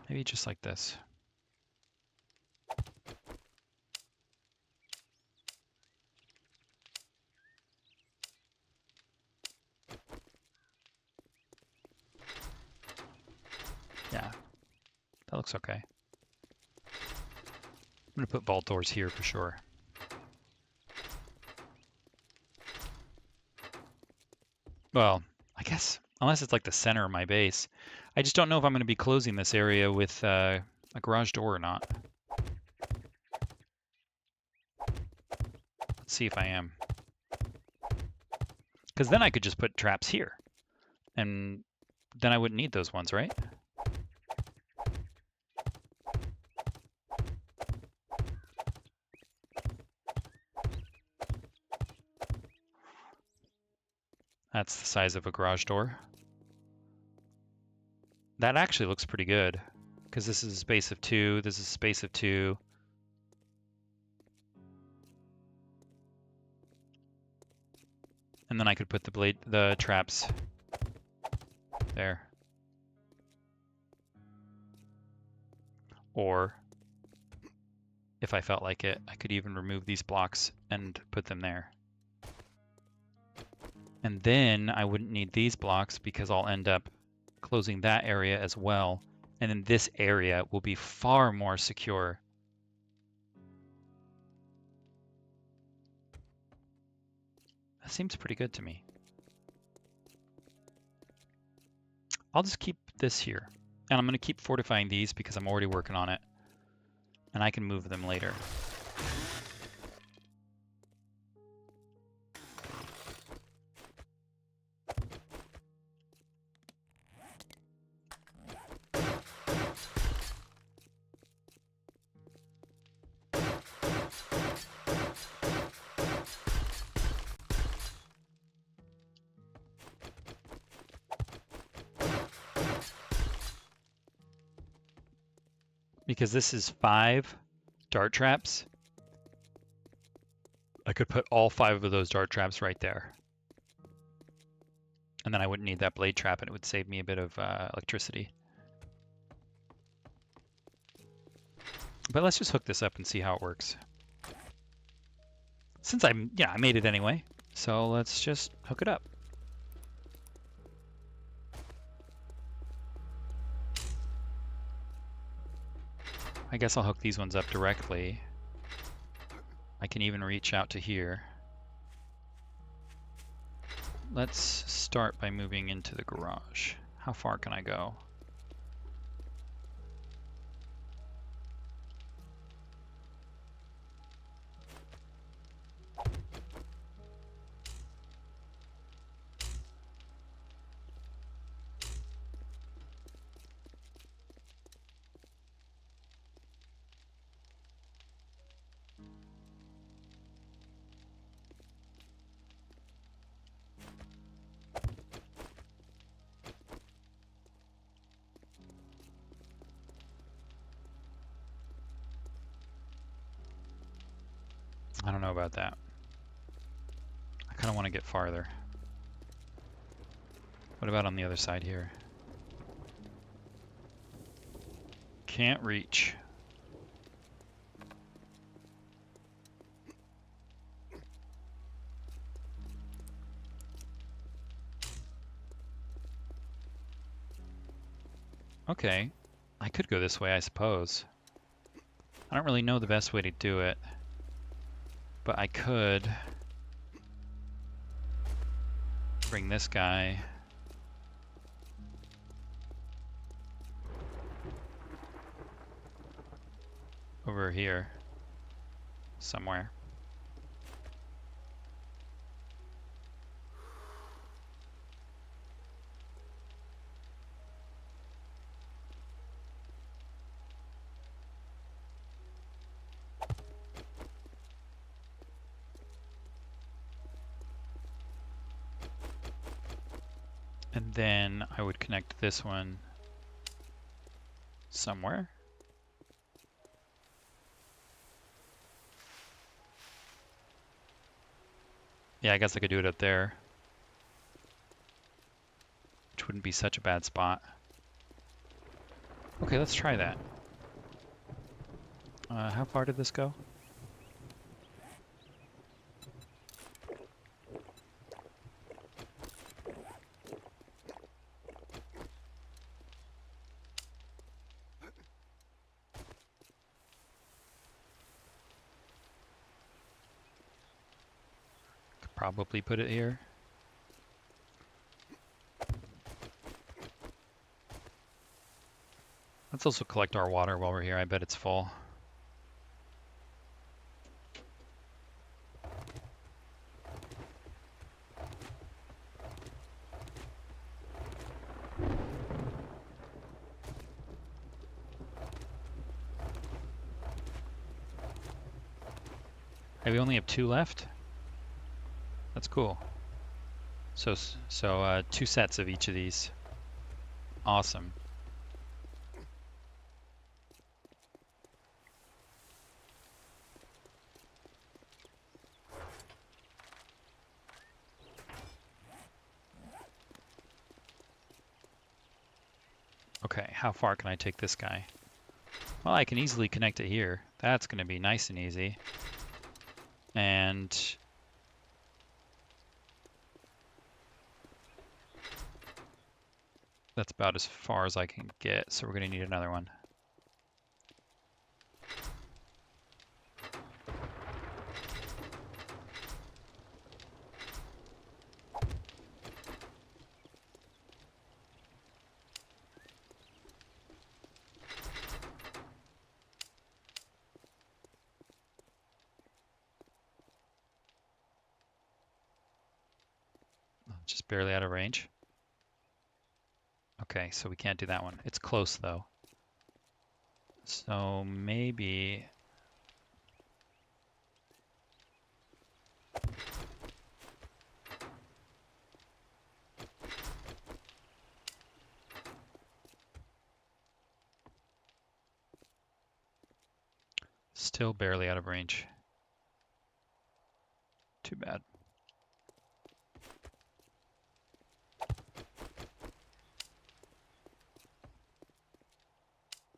Maybe just like this. Yeah, that looks okay. I'm gonna put vault doors here for sure. Well, I guess, unless it's like the center of my base. I just don't know if I'm gonna be closing this area with a garage door or not. Let's see if I am. Because then I could just put traps here. And then I wouldn't need those ones, right? That's the size of a garage door. That actually looks pretty good, because this is a space of 2, this is a space of 2. And then I could put the traps there. Or, if I felt like it, I could even remove these blocks and put them there. And then I wouldn't need these blocks because I'll end up closing that area as well. And then this area will be far more secure. That seems pretty good to me. I'll just keep this here. And I'm going to keep fortifying these because I'm already working on it. And I can move them later. Because this is 5 dart traps, I could put all 5 of those dart traps right there. And then I wouldn't need that blade trap, and it would save me a bit of electricity. But let's just hook this up and see how it works. Since I made it anyway, so let's just hook it up. I guess I'll hook these ones up directly. I can even reach out to here. Let's start by moving into the garage. How far can I go? I don't know about that. I kind of want to get farther. What about on the other side here? Can't reach. Okay, I could go this way, I suppose. I don't really know the best way to do it, but I could bring this guy over here somewhere. And then I would connect this one somewhere. Yeah, I guess I could do it up there, which wouldn't be such a bad spot. Okay, let's try that. How far did this go? Could probably put it here. Let's also collect our water while we're here. I bet it's full. Hey, we only have 2 left? That's cool. So 2 sets of each of these. Awesome. Okay, how far can I take this guy? Well, I can easily connect it here. That's going to be nice and easy. And that's about as far as I can get, so we're going to need another one. Barely out of range. Okay, so we can't do that one. It's close though. So maybe... Still barely out of range. Too bad.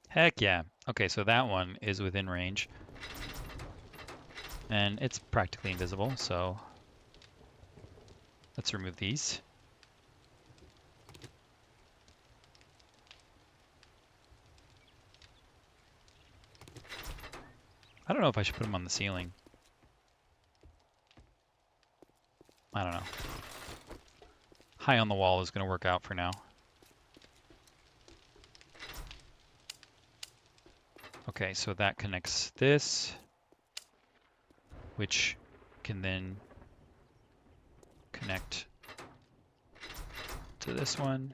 Heck yeah. Okay, so that one is within range. And it's practically invisible, so let's remove these. I don't know if I should put them on the ceiling. I don't know. High on the wall is going to work out for now. Okay, so that connects this, which can then connect to this one.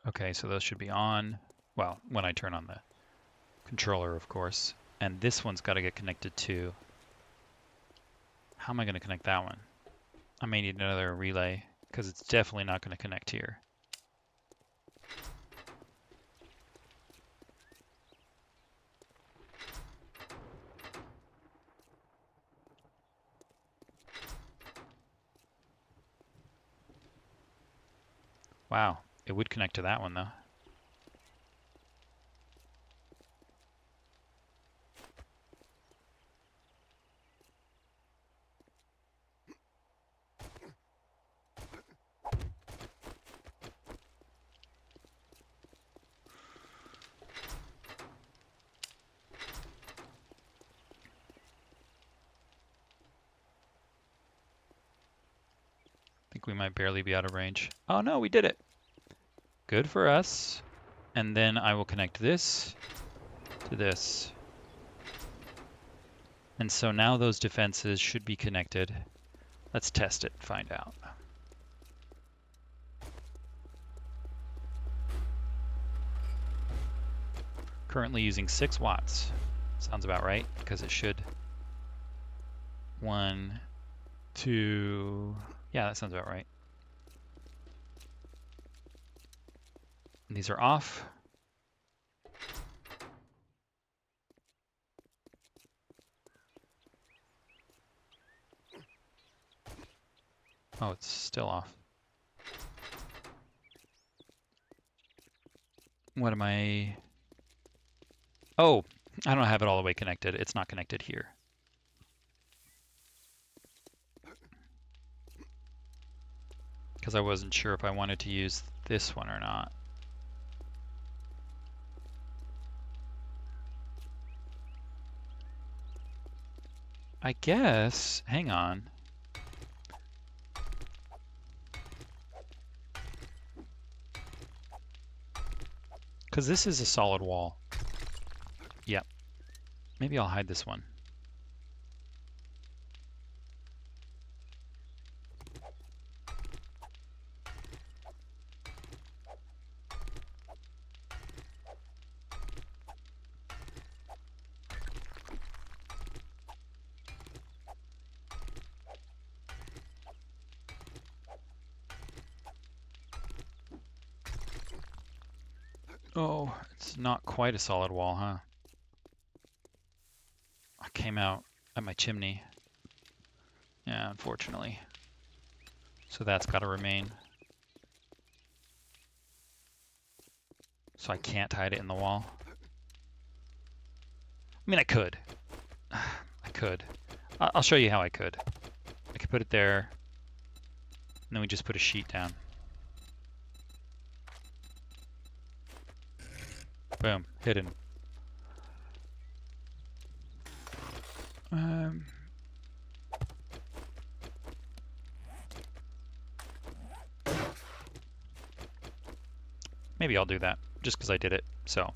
Okay, so those should be on. Well, when I turn on the controller, of course. And this one's got to get connected to... How am I going to connect that one? I may need another relay because it's definitely not going to connect here. Wow, it would connect to that one though. I think we might barely be out of range. Oh no, we did it. Good for us. And then I will connect this to this. And so now those defenses should be connected. Let's test it and find out. Currently using 6 watts. Sounds about right, because it should. 1, 2, yeah, that sounds about right. And these are off. Oh, it's still off. What am I? Oh, I don't have it all the way connected. It's not connected here. Because I wasn't sure if I wanted to use this one or not. I guess, hang on. Because this is a solid wall. Yep. Maybe I'll hide this one. Oh, it's not quite a solid wall, huh? I came out at my chimney. Yeah, unfortunately. So that's got to remain. So I can't hide it in the wall. I mean, I could. I could. I'll show you how I could. I could put it there, and then we just put a sheet down. Boom, hidden. Maybe I'll do that just because I did it. So.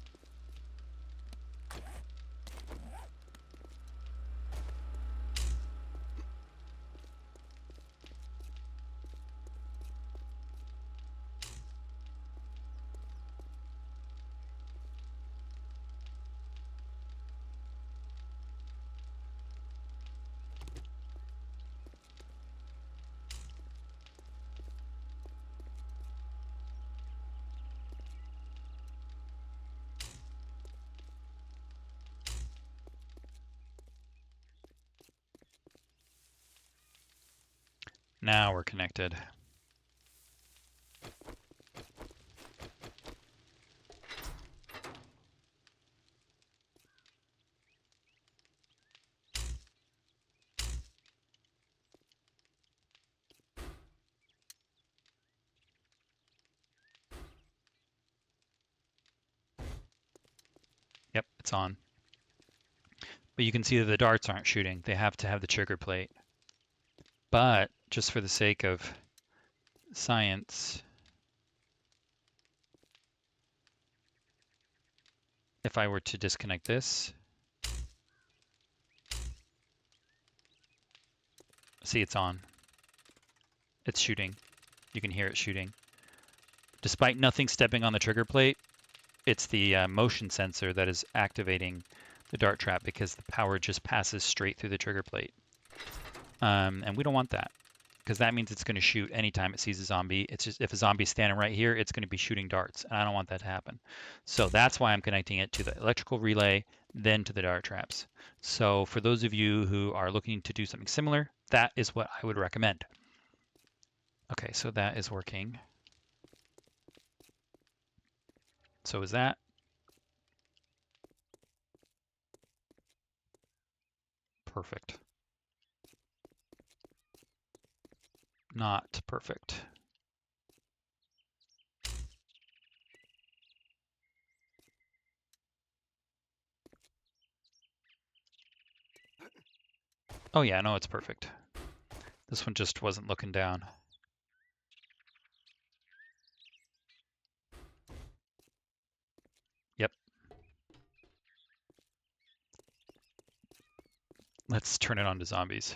Now we're connected. Yep, it's on. But you can see that the darts aren't shooting. They have to have the trigger plate. But just for the sake of science, if I were to disconnect this, see it's on. It's shooting. You can hear it shooting. Despite nothing stepping on the trigger plate, it's the motion sensor that is activating the dart trap because the power just passes straight through the trigger plate. And we don't want that because that means it's going to shoot anytime it sees a zombie. It's just if a zombie's standing right here, it's going to be shooting darts, and I don't want that to happen. So that's why I'm connecting it to the electrical relay, then to the dart traps. So for those of you who are looking to do something similar, that is what I would recommend. Okay, so that is working. So is that. Perfect. Not perfect. Oh yeah, no, it's perfect. This one just wasn't looking down. Yep. Let's turn it on to zombies.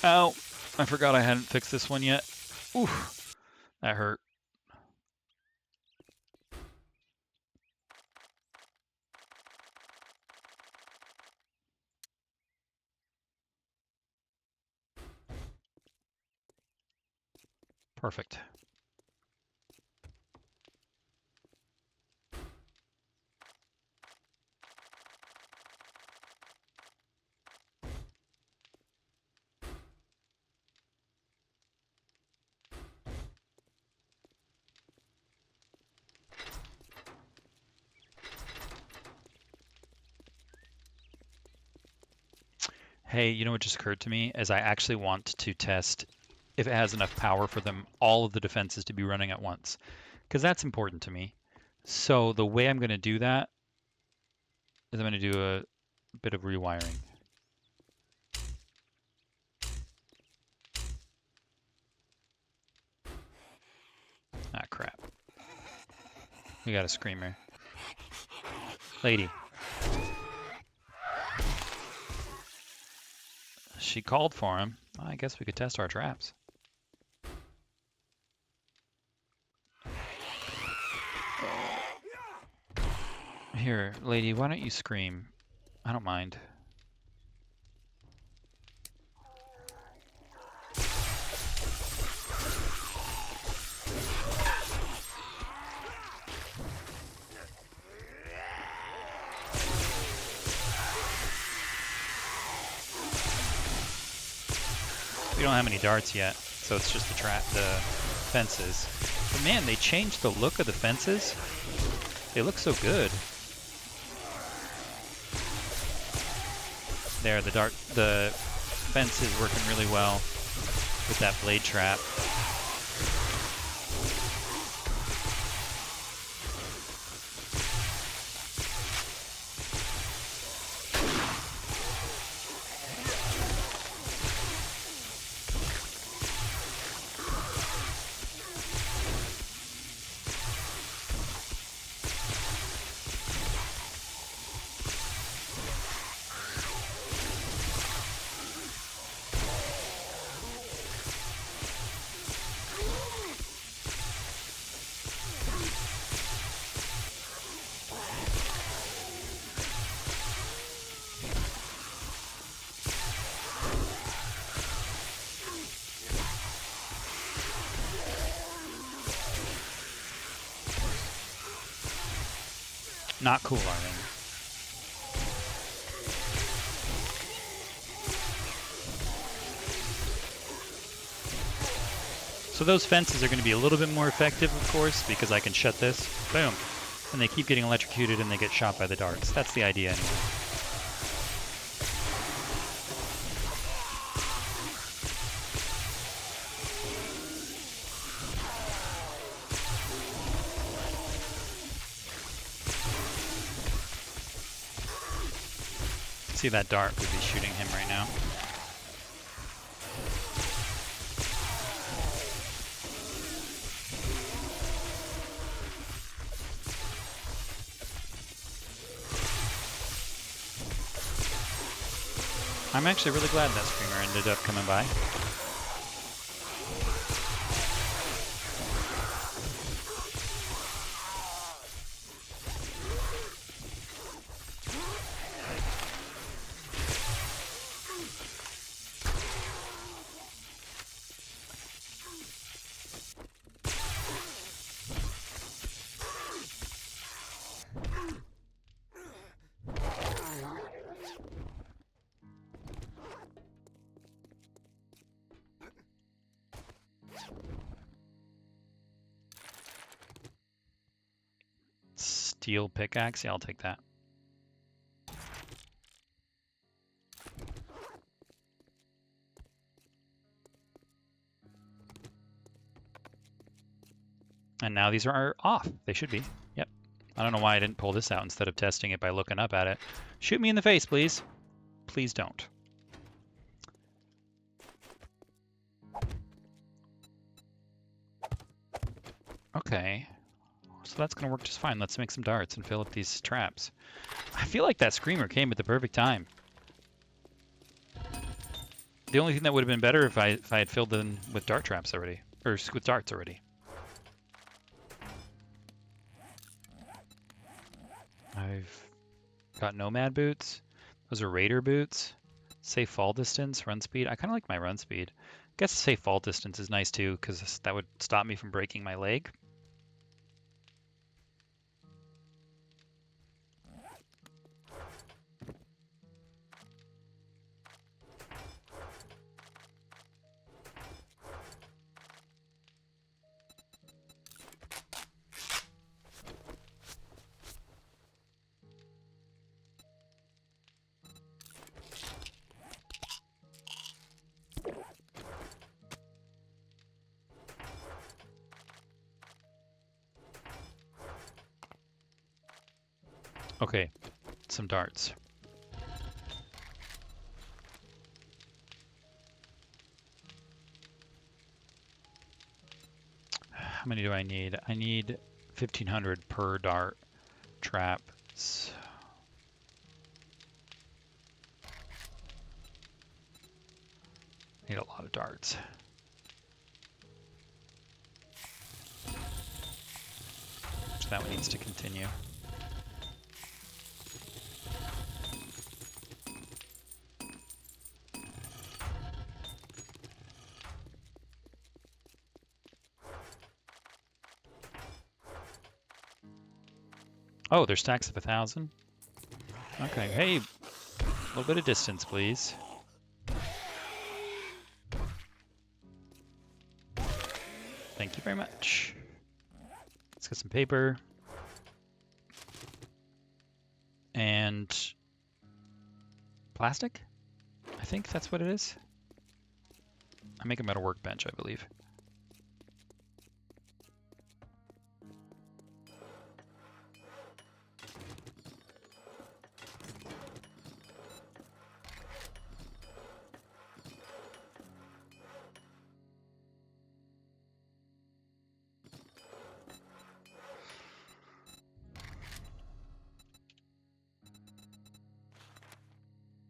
Oh, I forgot I hadn't fixed this one yet. Oof, that hurt. Perfect. Hey, you know what just occurred to me is I actually want to test if it has enough power for them, all of the defenses to be running at once, because that's important to me. So the way I'm going to do that is I'm going to do a bit of rewiring. Ah, crap. We got a screamer. Lady. She called for him. Well, I guess we could test our traps. Here, lady, why don't you scream? I don't mind. We don't have any darts yet, so it's just the fences. But man, they changed the look of the fences. They look so good. There, the fence is working really well with that blade trap. Not cool, Arvin. So those fences are going to be a little bit more effective, of course, because I can shut this. Boom. And they keep getting electrocuted and they get shot by the darts. That's the idea anyway. See, that dart would be shooting him right now. I'm actually really glad that screamer ended up coming by. Steel pickaxe, yeah, I'll take that. And now these are off. They should be. Yep. I don't know why I didn't pull this out instead of testing it by looking up at it. Shoot me in the face, please. Please don't. Okay. So that's going to work just fine. Let's make some darts and fill up these traps. I feel like that screamer came at the perfect time. The only thing that would have been better if I had filled them with dart traps already. Or with darts already. I've got nomad boots. Those are raider boots. Safe fall distance, run speed. I kind of like my run speed. I guess safe fall distance is nice too, because that would stop me from breaking my leg. Okay, some darts. How many do I need? I need 1,500 per dart trap. So I need a lot of darts. So that one needs to continue. Oh, there's stacks of 1,000. Okay, hey, a little bit of distance, please. Thank you very much. Let's get some paper. And plastic? I think that's what it is. I make them at a workbench, I believe.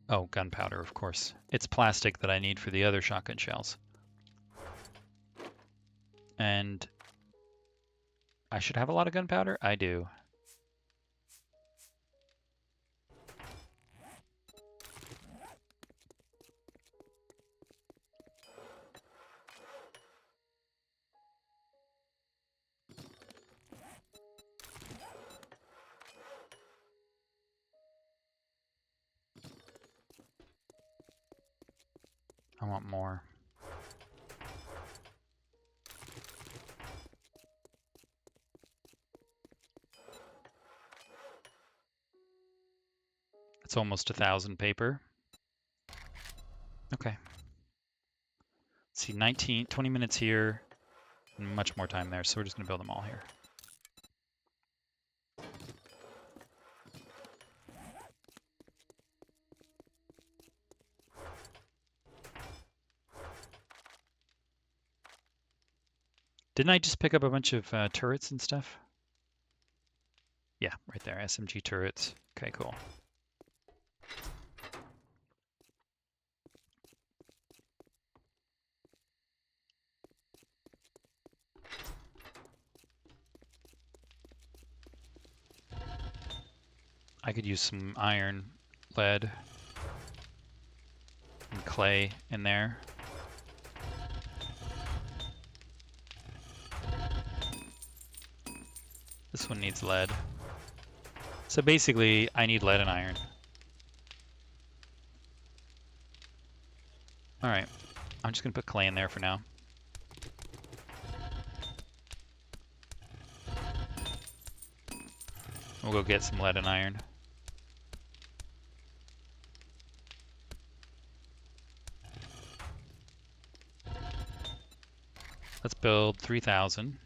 Oh, gunpowder, of course. It's plastic that I need for the other shotgun shells. And I should have a lot of gunpowder? I do. I want more. It's almost 1,000 paper. Okay. Let's see, 20 minutes here, and much more time there, so we're just gonna build them all here. Didn't I just pick up a bunch of turrets and stuff? Yeah, right there, SMG turrets. Okay, cool. I could use some iron, lead, and clay in there. This one needs lead. So basically, I need lead and iron. All right, I'm just gonna put clay in there for now. We'll go get some lead and iron. Let's build 3,000.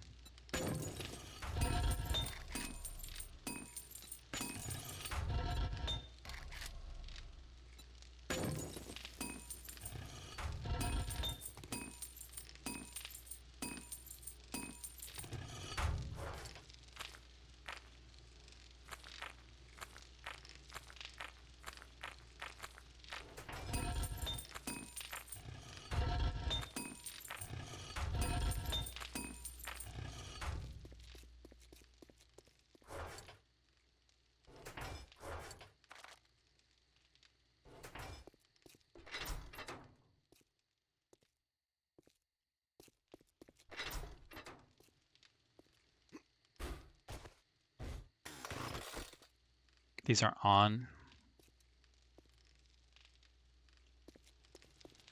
These aren't on.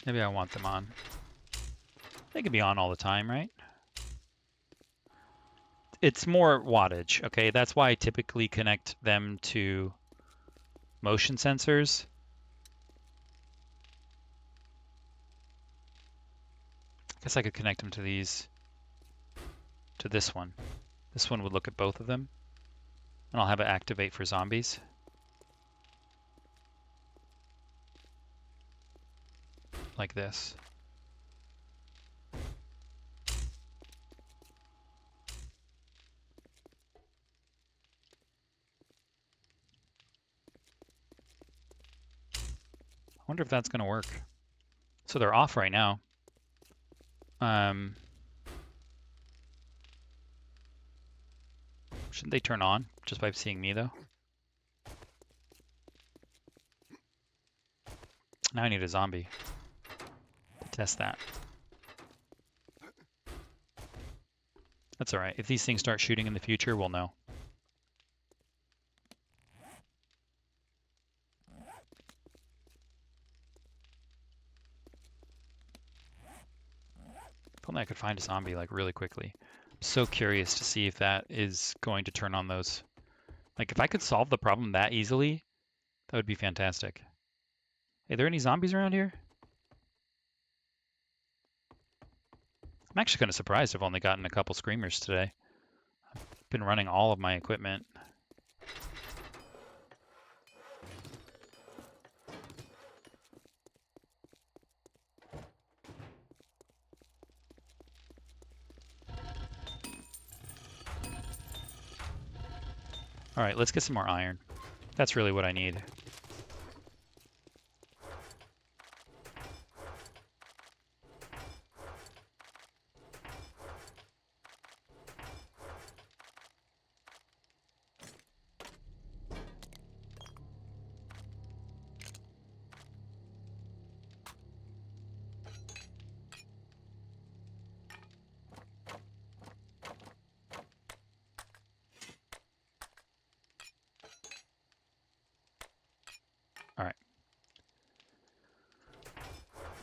Maybe I want them on. They could be on all the time, right? It's more wattage, okay? That's why I typically connect them to motion sensors. I guess I could connect them to these, to this one. This one would look at both of them. And I'll have it activate for zombies. Like this. I wonder if that's going to work. So they're off right now. Shouldn't they turn on just by seeing me though? Now I need a zombie to test that. That's all right. If these things start shooting in the future, we'll know. If only I could find a zombie like really quickly. I'm so curious to see if that is going to turn on those. Like if I could solve the problem that easily, that would be fantastic. Hey, are there any zombies around here? I'm actually kind of surprised I've only gotten a couple screamers today. I've been running all of my equipment. All right, let's get some more iron. That's really what I need.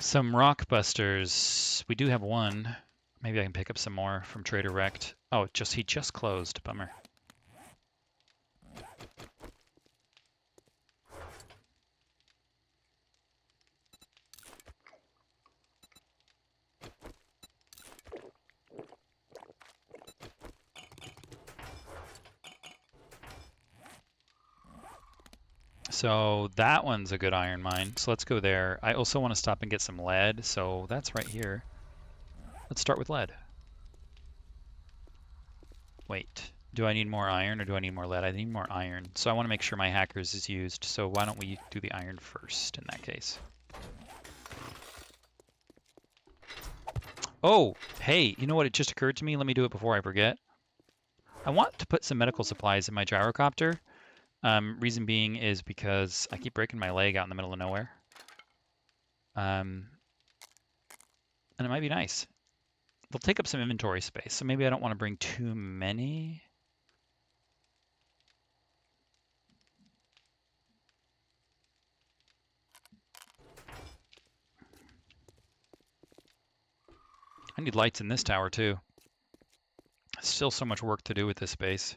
Some rock busters. We do have one. Maybe I can pick up some more from Trader Rect. Oh, he just closed. Bummer. So that one's a good iron mine. So let's go there. I also want to stop and get some lead. So that's right here. Let's start with lead. Wait, do I need more iron or do I need more lead? I need more iron. So I want to make sure my hackers is used. So why don't we do the iron first in that case? Oh, hey, you know what? It just occurred to me. Let me do it before I forget. I want to put some medical supplies in my gyrocopter. Reason being is because I keep breaking my leg out in the middle of nowhere. And it might be nice. They'll take up some inventory space, so maybe I don't want to bring too many. I need lights in this tower too. Still so much work to do with this space.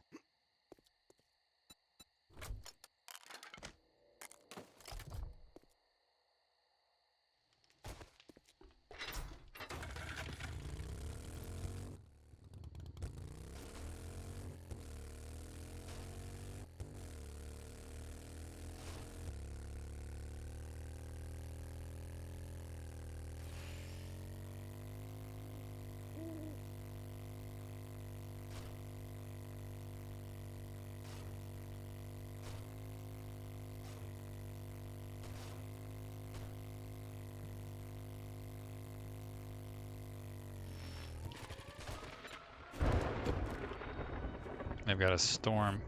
They've got a storm.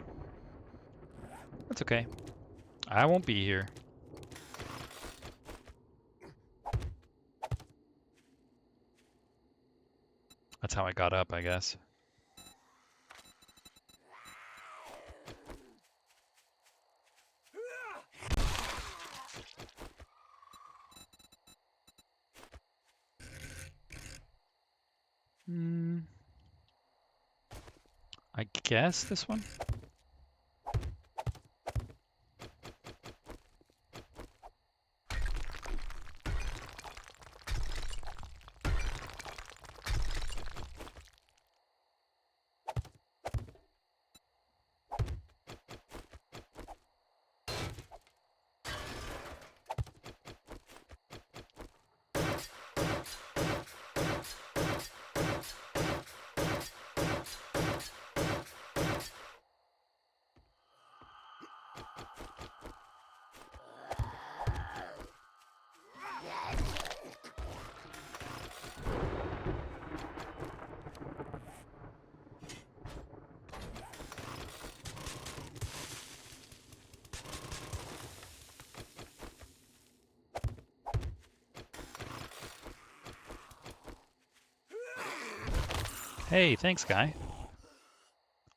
That's okay. I won't be here. That's how I got up, I guess. I guess this one? Hey, thanks, guy.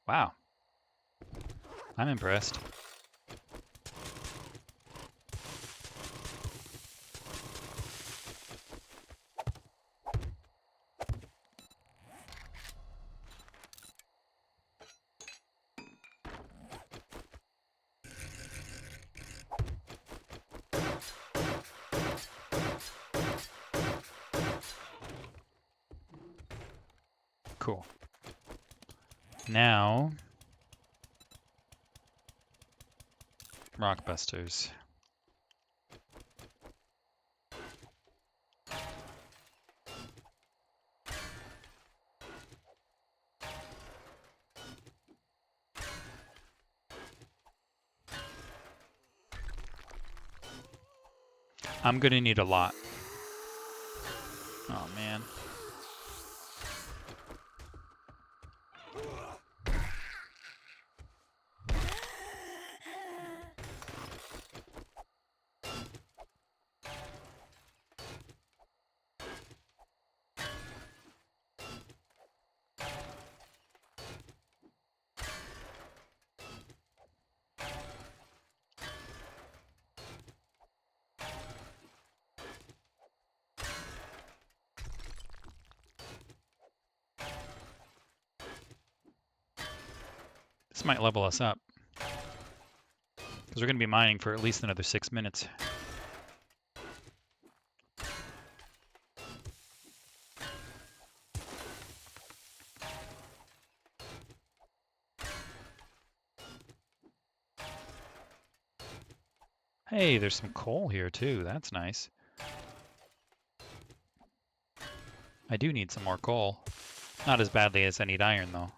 Wow. I'm impressed. Cool. Now, rockbusters. I'm gonna need a lot. Oh man. This might level us up, because we're going to be mining for at least another 6 minutes. Hey, there's some coal here too. That's nice. I do need some more coal. Not as badly as I need iron, though.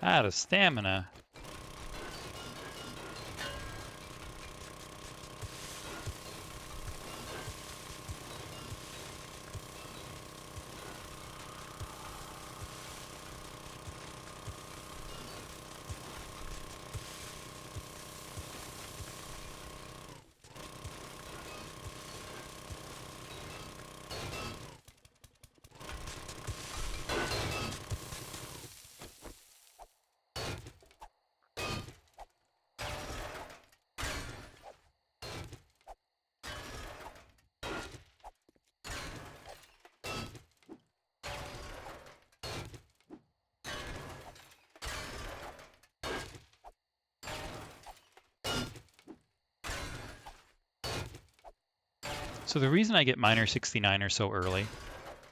Out of stamina. So the reason I get miner 69er so early,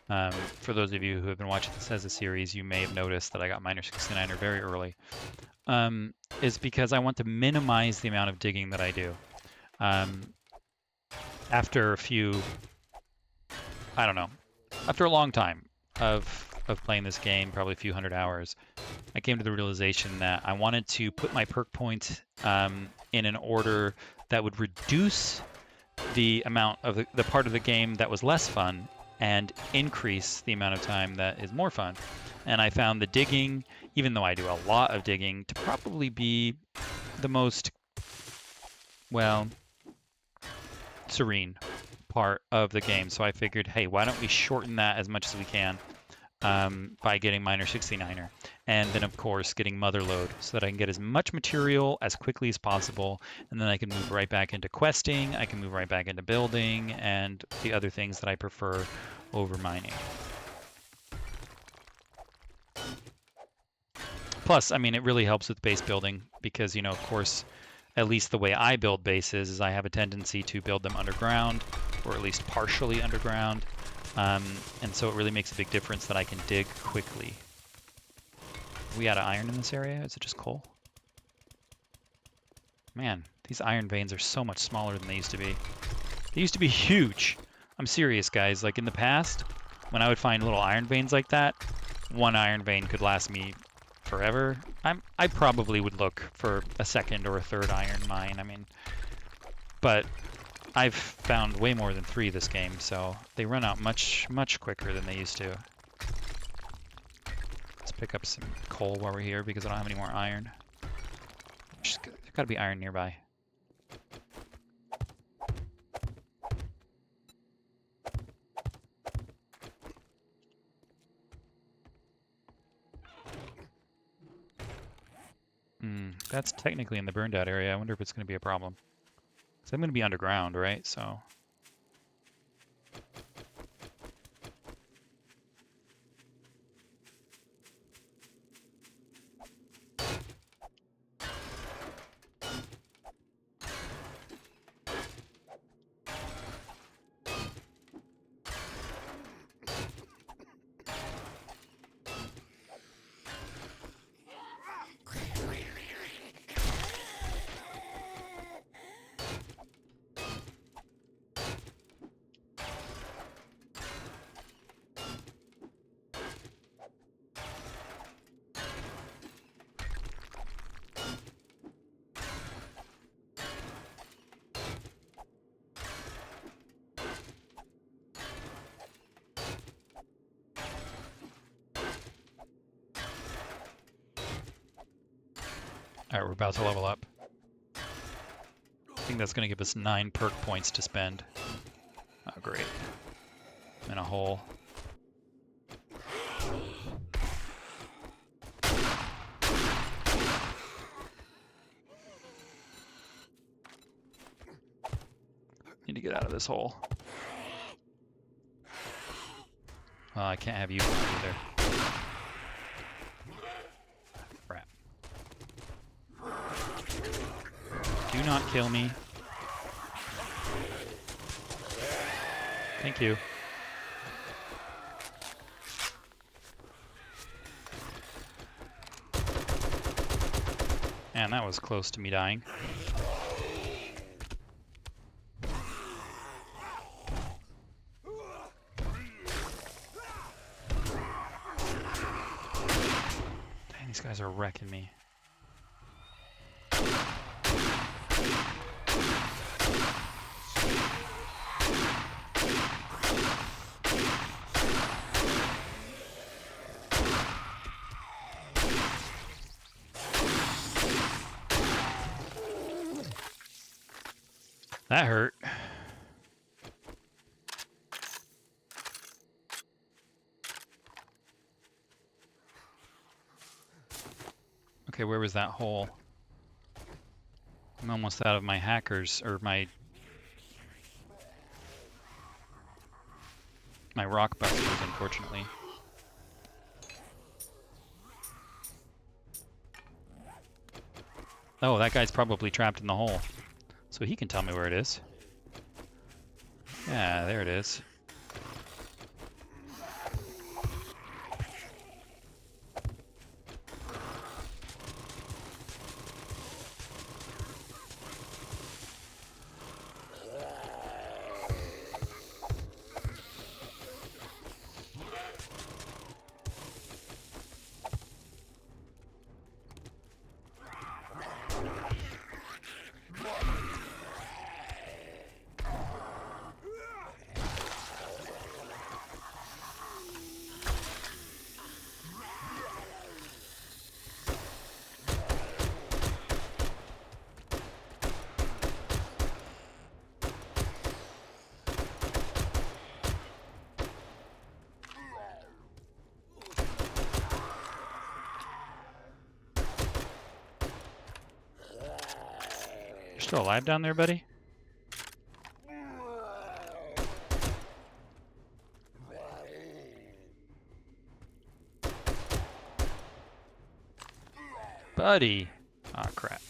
for those of you who have been watching this as a series, you may have noticed that I got miner 69er very early, is because I want to minimize the amount of digging that I do. After a few, I don't know, after a long time of playing this game, probably a few hundred hours, I came to the realization that I wanted to put my perk points in an order that would reduce the amount of the part of the game that was less fun and increase the amount of time that is more fun. And I found the digging, even though I do a lot of digging, to probably be the most, well, serene part of the game. So I figured, hey, why don't we shorten that as much as we can by getting miner 69er, and then of course getting mother load so that I can get as much material as quickly as possible, and then I can move right back into questing, I can move right back into building and the other things that I prefer over mining. Plus, I mean, it really helps with base building because, you know, of course, at least the way I build bases is I have a tendency to build them underground, or at least partially underground. And so it really makes a big difference that I can dig quickly. Are we out of iron in this area? Is it just coal? Man, these iron veins are so much smaller than they used to be. They used to be huge. I'm serious, guys. Like in the past, when I would find little iron veins like that, one iron vein could last me forever. I probably would look for a second or a third iron mine. I mean, but I've found way more than 3 this game, so they run out much quicker than they used to. Let's pick up some coal while we're here because I don't have any more iron. There's gotta be iron nearby. That's technically in the burned out area. I wonder if it's gonna be a problem. So I'm gonna be underground, right? So All right, we're about to level up. I think that's going to give us 9 perk points to spend. Oh, great. I'm in a hole. Need to get out of this hole. I can't have you either. Crap. Do not kill me. Thank you. Man, that was close to me dying. Dang, these guys are wrecking me. That hurt. Okay, where was that hole? I'm almost out of my hackers, or my rock busters, unfortunately. Oh, that guy's probably trapped in the hole. So he can tell me where it is. Yeah, there it is. You're still alive down there, buddy? Buddy! Aw, oh, crap.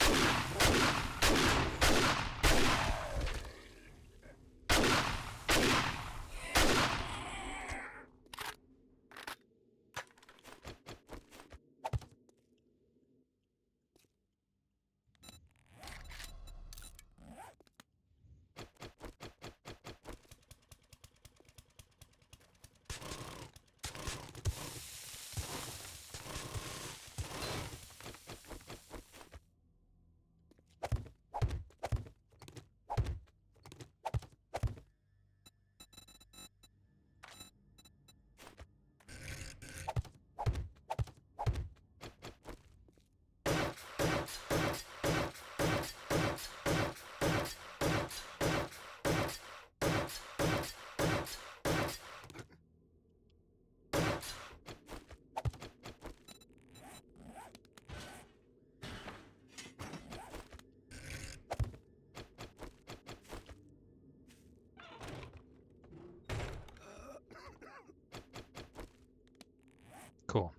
Cool.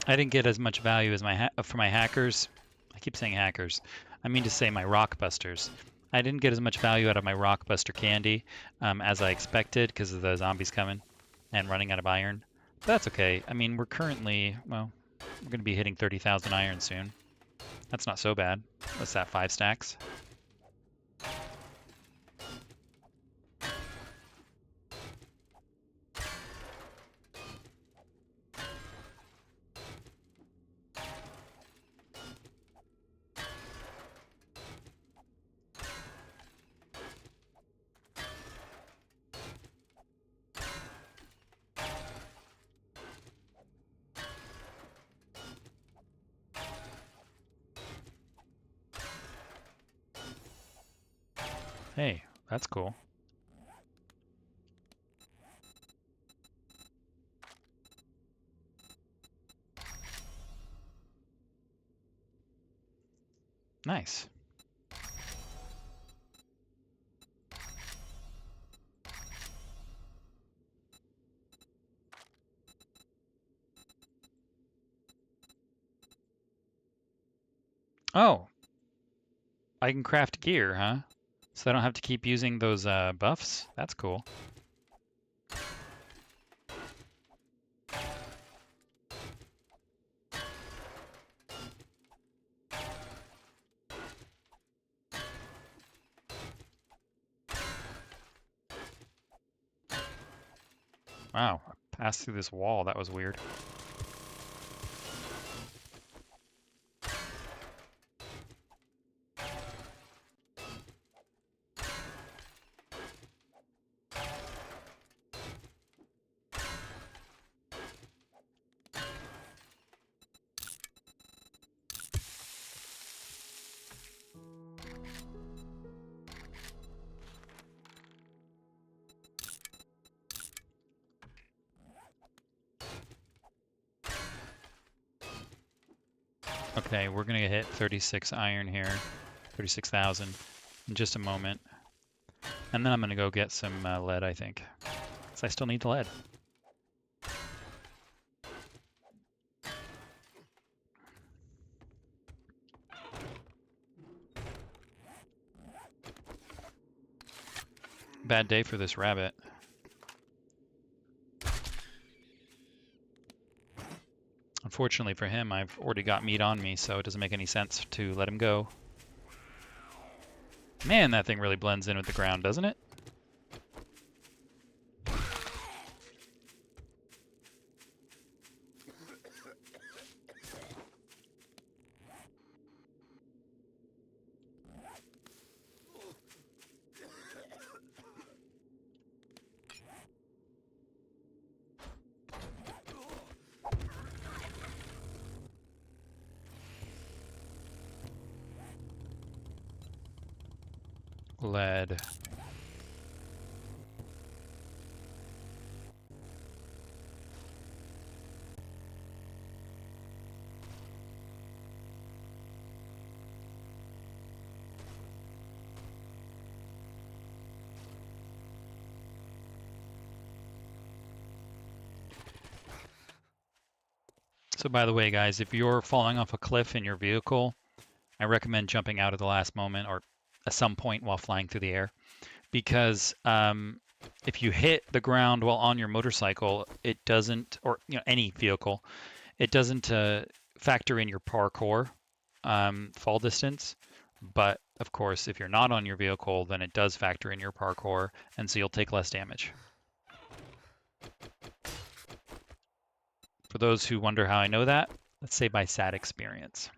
I didn't get as much value as for my hackers. I keep saying hackers. I mean to say my rock busters. I didn't get as much value out of my rock buster candy as I expected because of the zombies coming and running out of iron. But that's okay. I mean, we're currently, well, we're going to be hitting 30,000 iron soon. That's not so bad. What's that, 5 stacks? Hey, that's cool. Nice. Oh, I can craft gear, huh? So I don't have to keep using those buffs? That's cool. Wow, I passed through this wall. That was weird. Okay, we're gonna hit 36 iron here, 36,000 in just a moment. And then I'm gonna go get some lead, I think. Because I still need the lead. Bad day for this rabbit. Unfortunately for him, I've already got meat on me, so it doesn't make any sense to let him go. Man, that thing really blends in with the ground, doesn't it? Lead. So by the way, guys, if you're falling off a cliff in your vehicle, I recommend jumping out at the last moment or at some point while flying through the air. Because if you hit the ground while on your motorcycle, it doesn't, or any vehicle, it doesn't factor in your parkour fall distance. But of course, if you're not on your vehicle, then it does factor in your parkour, and so you'll take less damage. For those who wonder how I know that, let's say by sad experience.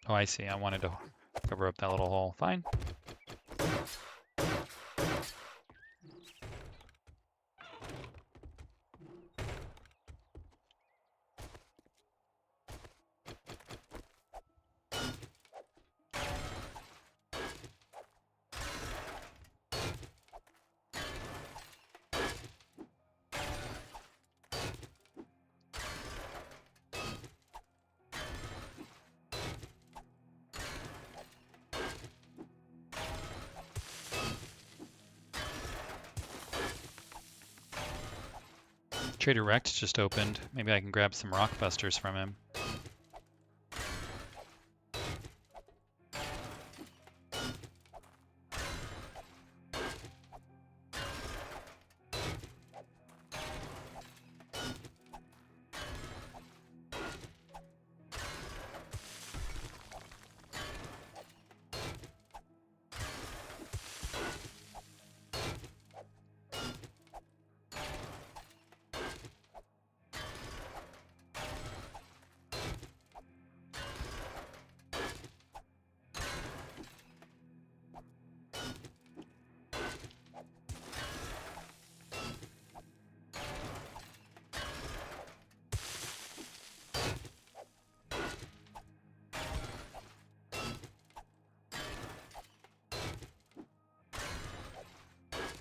Oh, I see. I wanted to cover up that little hole. Fine. Trader Rex just opened. Maybe I can grab some rock busters from him.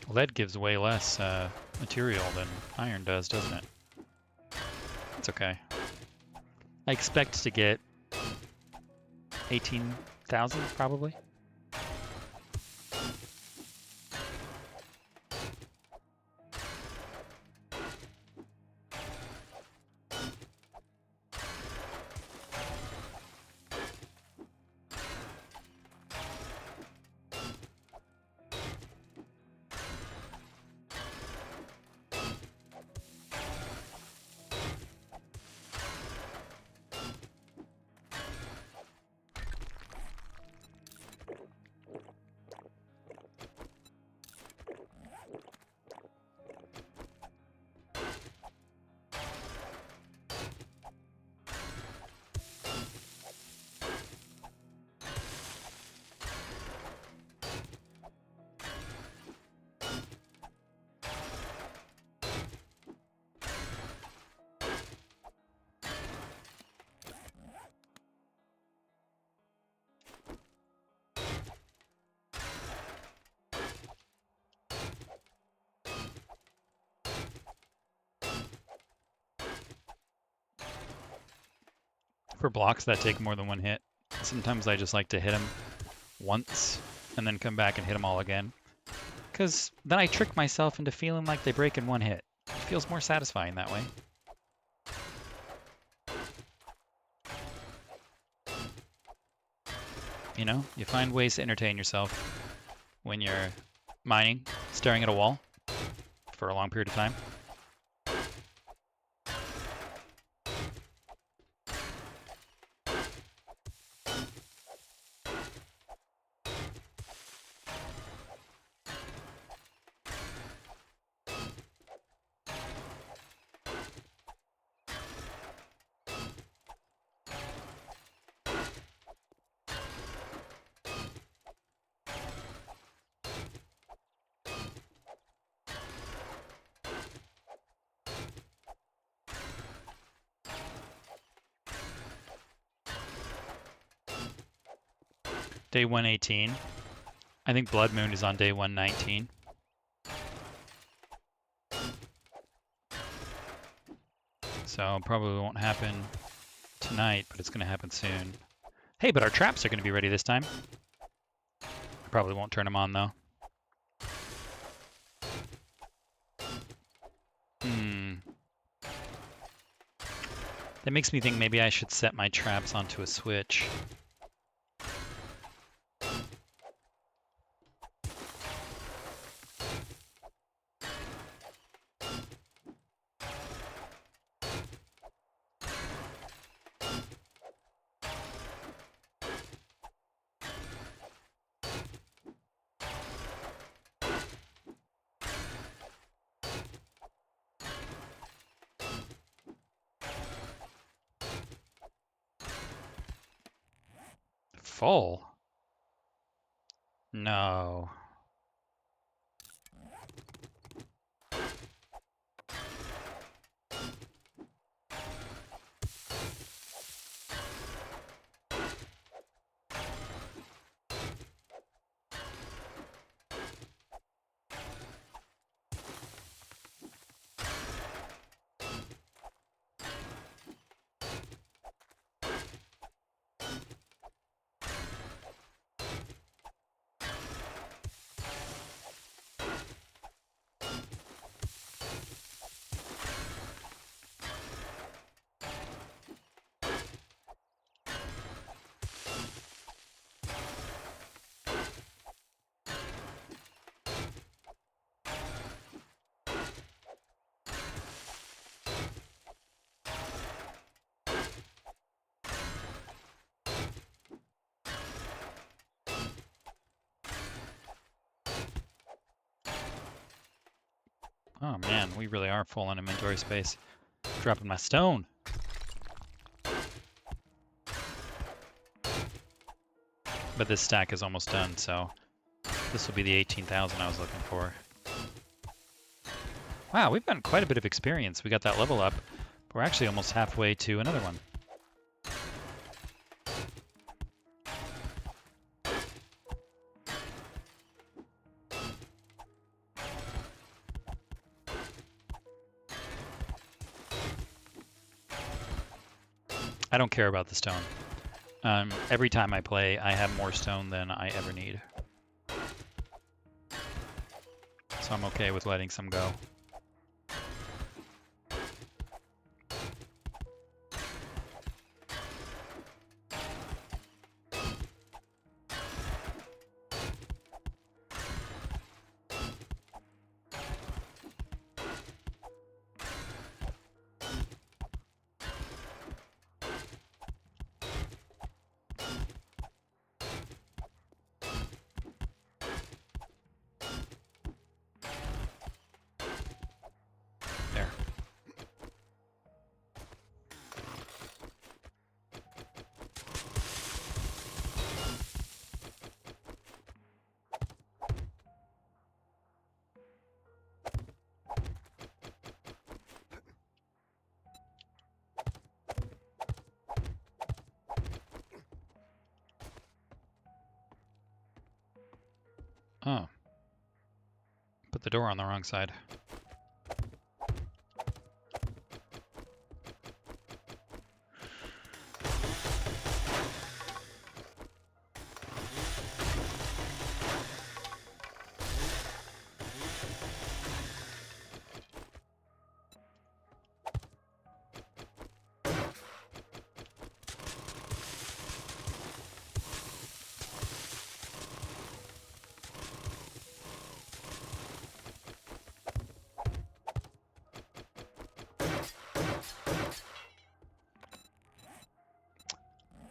Lead gives way less material than iron does, doesn't it? It's okay. I expect to get 18,000 probably. For blocks that take more than one hit, sometimes I just like to hit them once and then come back and hit them all again. Because then I trick myself into feeling like they break in one hit. It feels more satisfying that way. You know, you find ways to entertain yourself when you're mining, staring at a wall for a long period of time. Day 118. I think Blood Moon is on day 119. So probably won't happen tonight, but it's going to happen soon. Hey, but our traps are going to be ready this time. I probably won't turn them on, though. That makes me think maybe I should set my traps onto a switch. Full? No. Oh man, we really are full on inventory space. Dropping my stone. But this stack is almost done, so this will be the 18,000 I was looking for. Wow, we've gotten quite a bit of experience. We got that level up. We're actually almost halfway to another one. I don't care about the stone. Every time I play, I have more stone than I ever need. So I'm okay with letting some go. There. Oh. Put the door on the wrong side.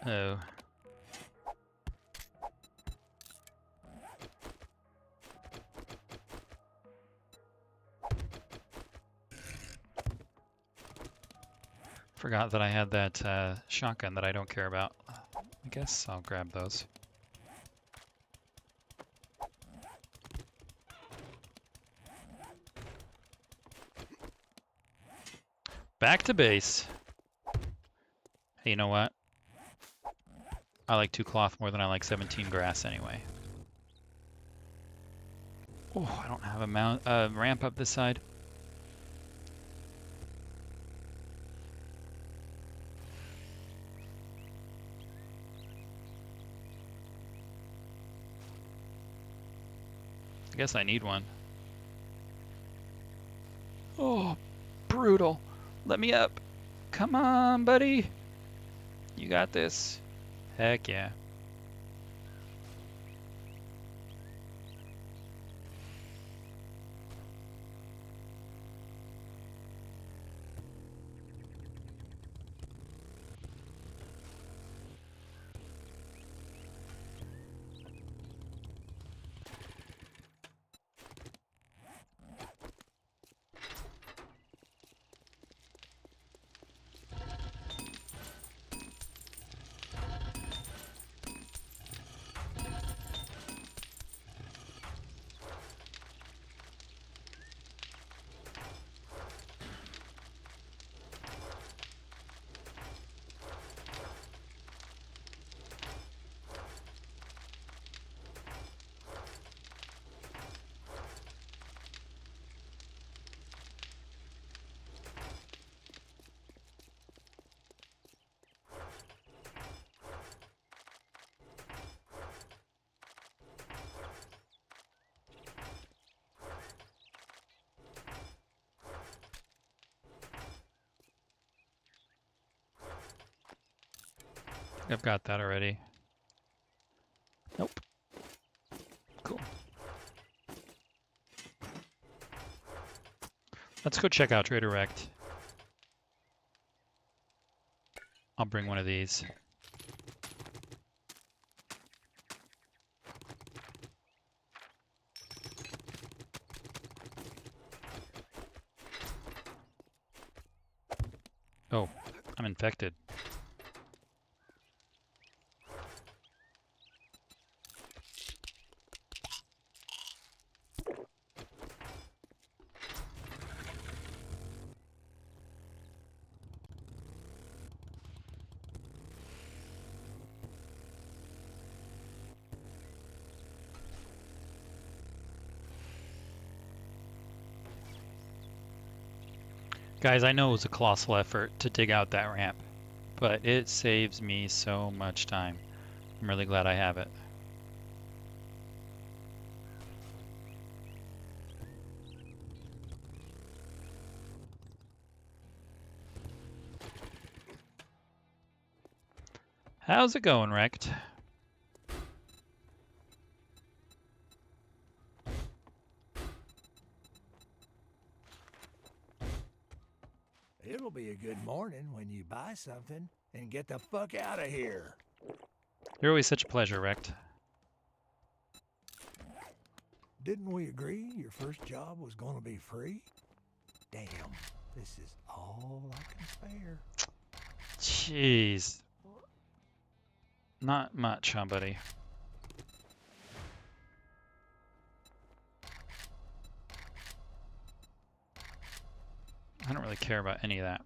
Oh. Forgot that I had that shotgun that I don't care about. I guess I'll grab those. Back to base. Hey, you know what? I like 2 cloth more than I like 17 grass anyway. Oh, I don't have a ramp up this side. I guess I need one. Oh, brutal. Let me up. Come on, buddy. You got this. Heck yeah. I've got that already. Nope. Cool. Let's go check out Trader Rect. I'll bring one of these. Oh, I'm infected. Guys, I know it was a colossal effort to dig out that ramp. but it saves me so much time. I'm really glad I have it. How's it going, Rect? It'll be a good morning when you buy something and get the fuck out of here. You're always such a pleasure, Rect. Didn't we agree your first job was gonna be free? Damn, this is all I can spare. Jeez. Not much, huh, buddy? I don't really care about any of that.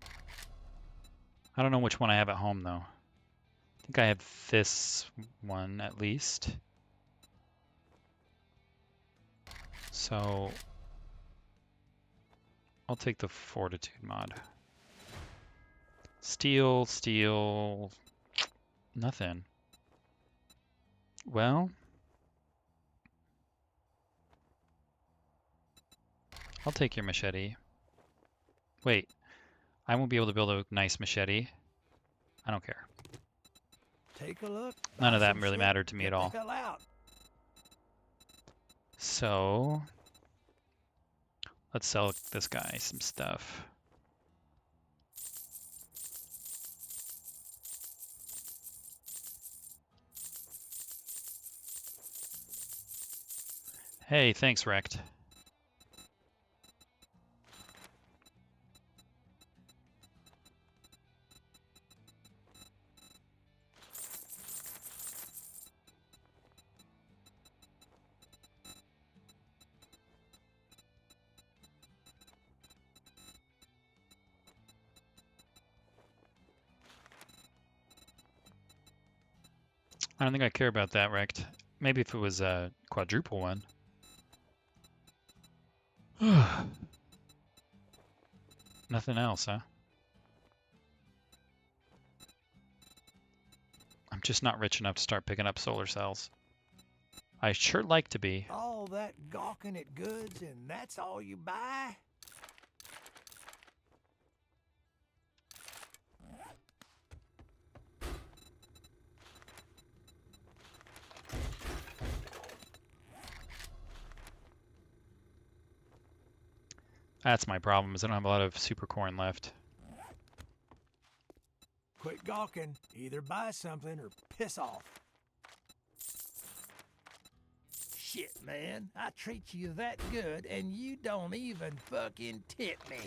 I don't know which one I have at home, though. I think I have this one, at least. So I'll take the Fortitude mod. Steel, steel, nothing. Well, I'll take your machete. Wait, I won't be able to build a nice machete. I don't care. Take a look. None Buy of that some really shit, mattered to me get at all. the hell out. So let's sell this guy some stuff. Hey, thanks, Rect. I don't think I care about that, Rect. Maybe if it was a quadruple one. Nothing else, huh? I'm just not rich enough to start picking up solar cells. I sure like to be. All that gawking at goods and that's all you buy? That's my problem, is I don't have a lot of super corn left. Quit gawking. Either buy something or piss off. Shit, man. I treat you that good and you don't even fucking tip me.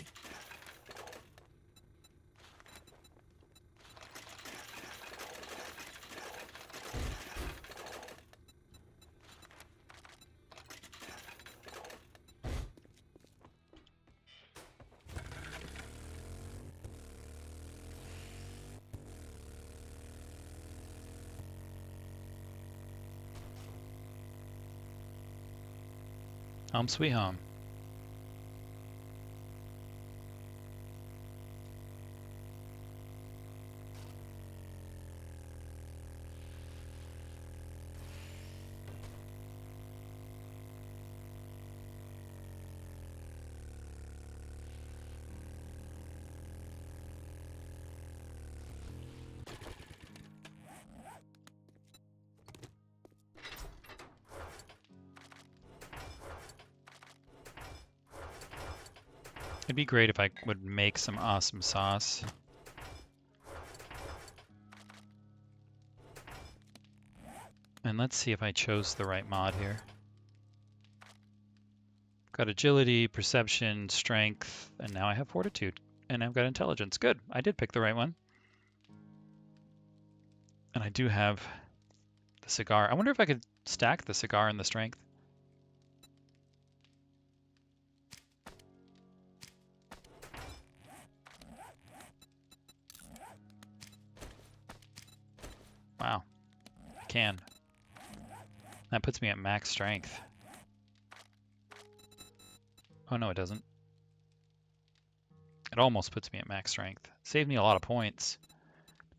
Home sweet home. It'd be great if I would make some awesome sauce. And let's see if I chose the right mod here. Got agility, perception, strength, and now I have fortitude. And I've got intelligence. Good, I did pick the right one. And I do have the cigar. I wonder if I could stack the cigar and the strength. Wow, I can. That puts me at max strength. Oh no, it doesn't. It almost puts me at max strength. Saved me a lot of points.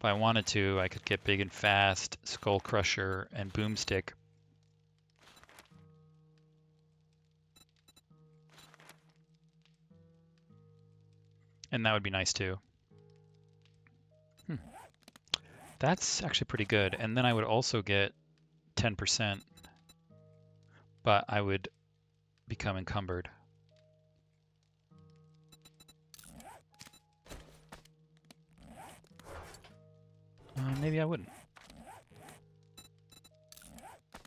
If I wanted to, I could get big and fast, Skull Crusher, and Boomstick. And that would be nice too. That's actually pretty good. And then I would also get 10%, but I would become encumbered. Maybe I wouldn't.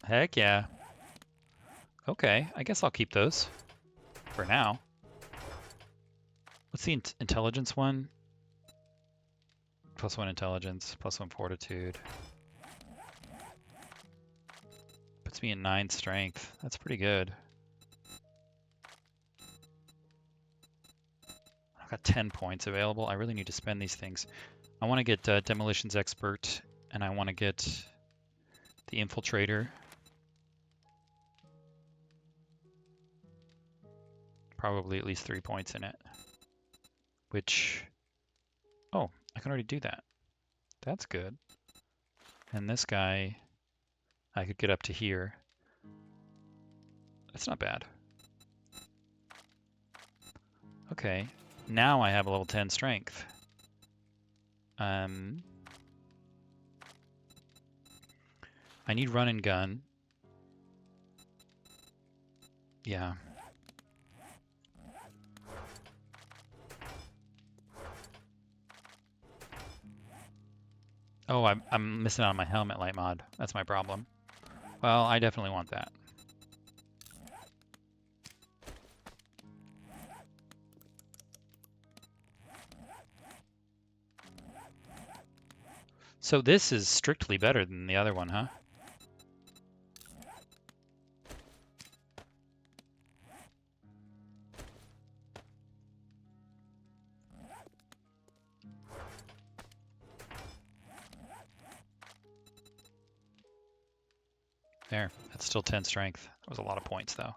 Heck yeah. Okay, I guess I'll keep those for now. What's the intelligence one? +1 intelligence, +1 fortitude. Puts me in 9 strength. That's pretty good. I've got 10 points available. I really need to spend these things. I want to get Demolitions Expert, and I want to get the Infiltrator. Probably at least 3 points in it. Which, oh, I can already do that. That's good. And this guy, I could get up to here. That's not bad. Okay, now I have a level 10 strength. I need run and gun. Yeah. Oh, I'm missing out on my helmet light mod. That's my problem. Well, I definitely want that. So this is strictly better than the other one, huh? There, that's still 10 strength. That was a lot of points, though.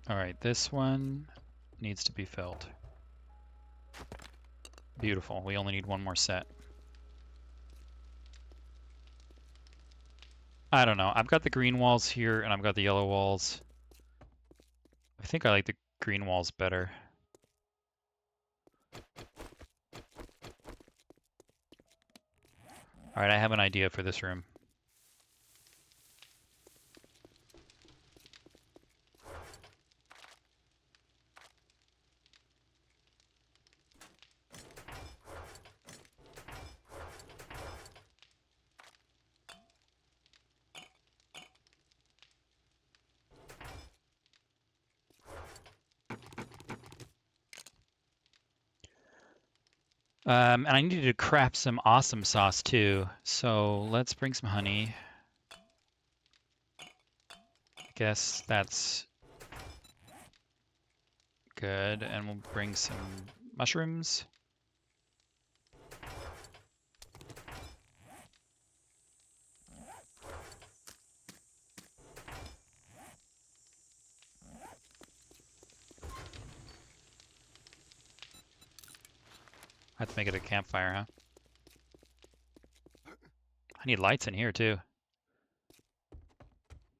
All right, this one needs to be filled. Beautiful. We only need one more set. I don't know. I've got the green walls here, and I've got the yellow walls. I think I like the green walls better. All right, I have an idea for this room. And I needed to craft some awesome sauce too. So let's bring some honey. I guess that's good. And we'll bring some mushrooms. I have to make it a campfire, huh? I need lights in here too.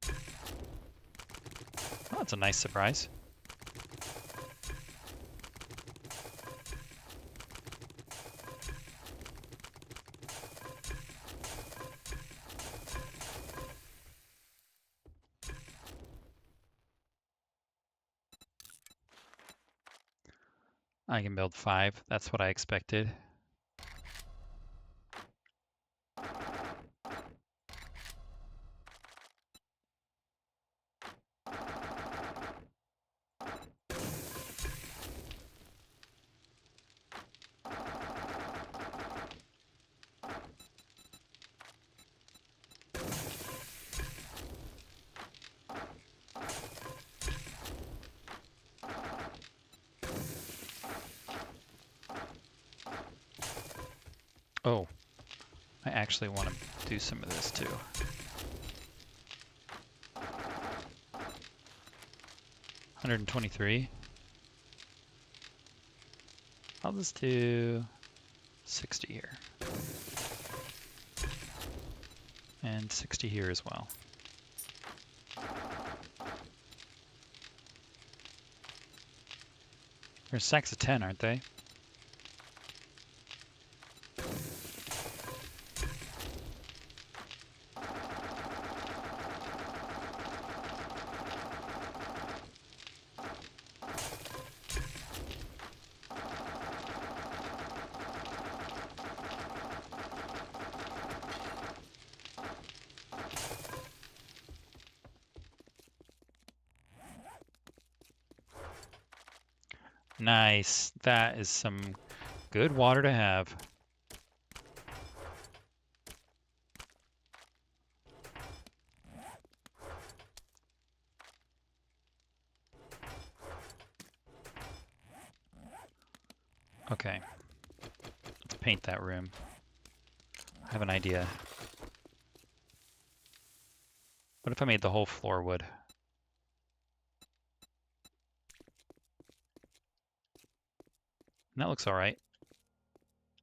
Oh, that's a nice surprise. I can build 5. That's what I expected. Oh, I actually want to do some of this too. $123. I'll just do 60 here. And 60 here as well. They're stacks of 10, aren't they? Nice. That is some good water to have. Okay. Let's paint that room. I have an idea. What if I made the whole floor wood? And that looks all right.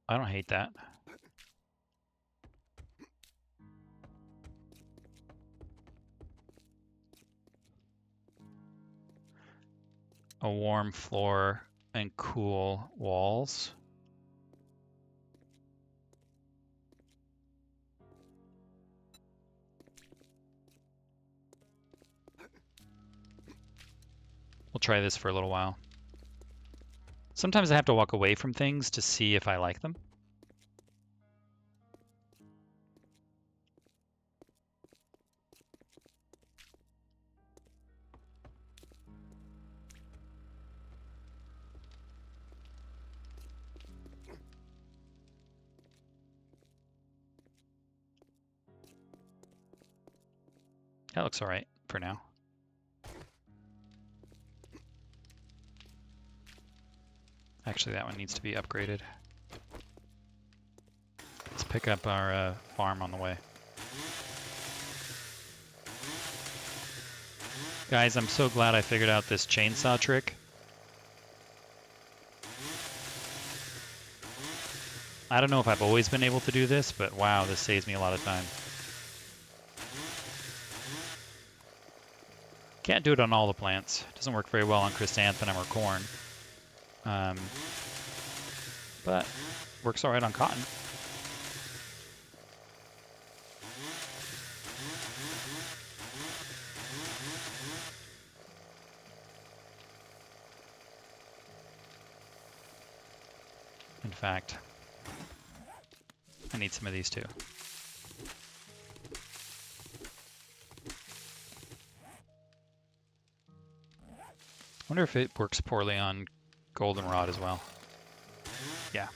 I don't hate that. A warm floor and cool walls. We'll try this for a little while. Sometimes I have to walk away from things to see if I like them. That looks all right for now. Actually, that one needs to be upgraded. Let's pick up our farm on the way. Guys, I'm so glad I figured out this chainsaw trick. I don't know if I've always been able to do this, but wow, this saves me a lot of time. Can't do it on all the plants. It doesn't work very well on chrysanthemum or corn. But works all right on cotton. In fact, I need some of these too. I wonder if it works poorly on goldenrod as well. Yeah.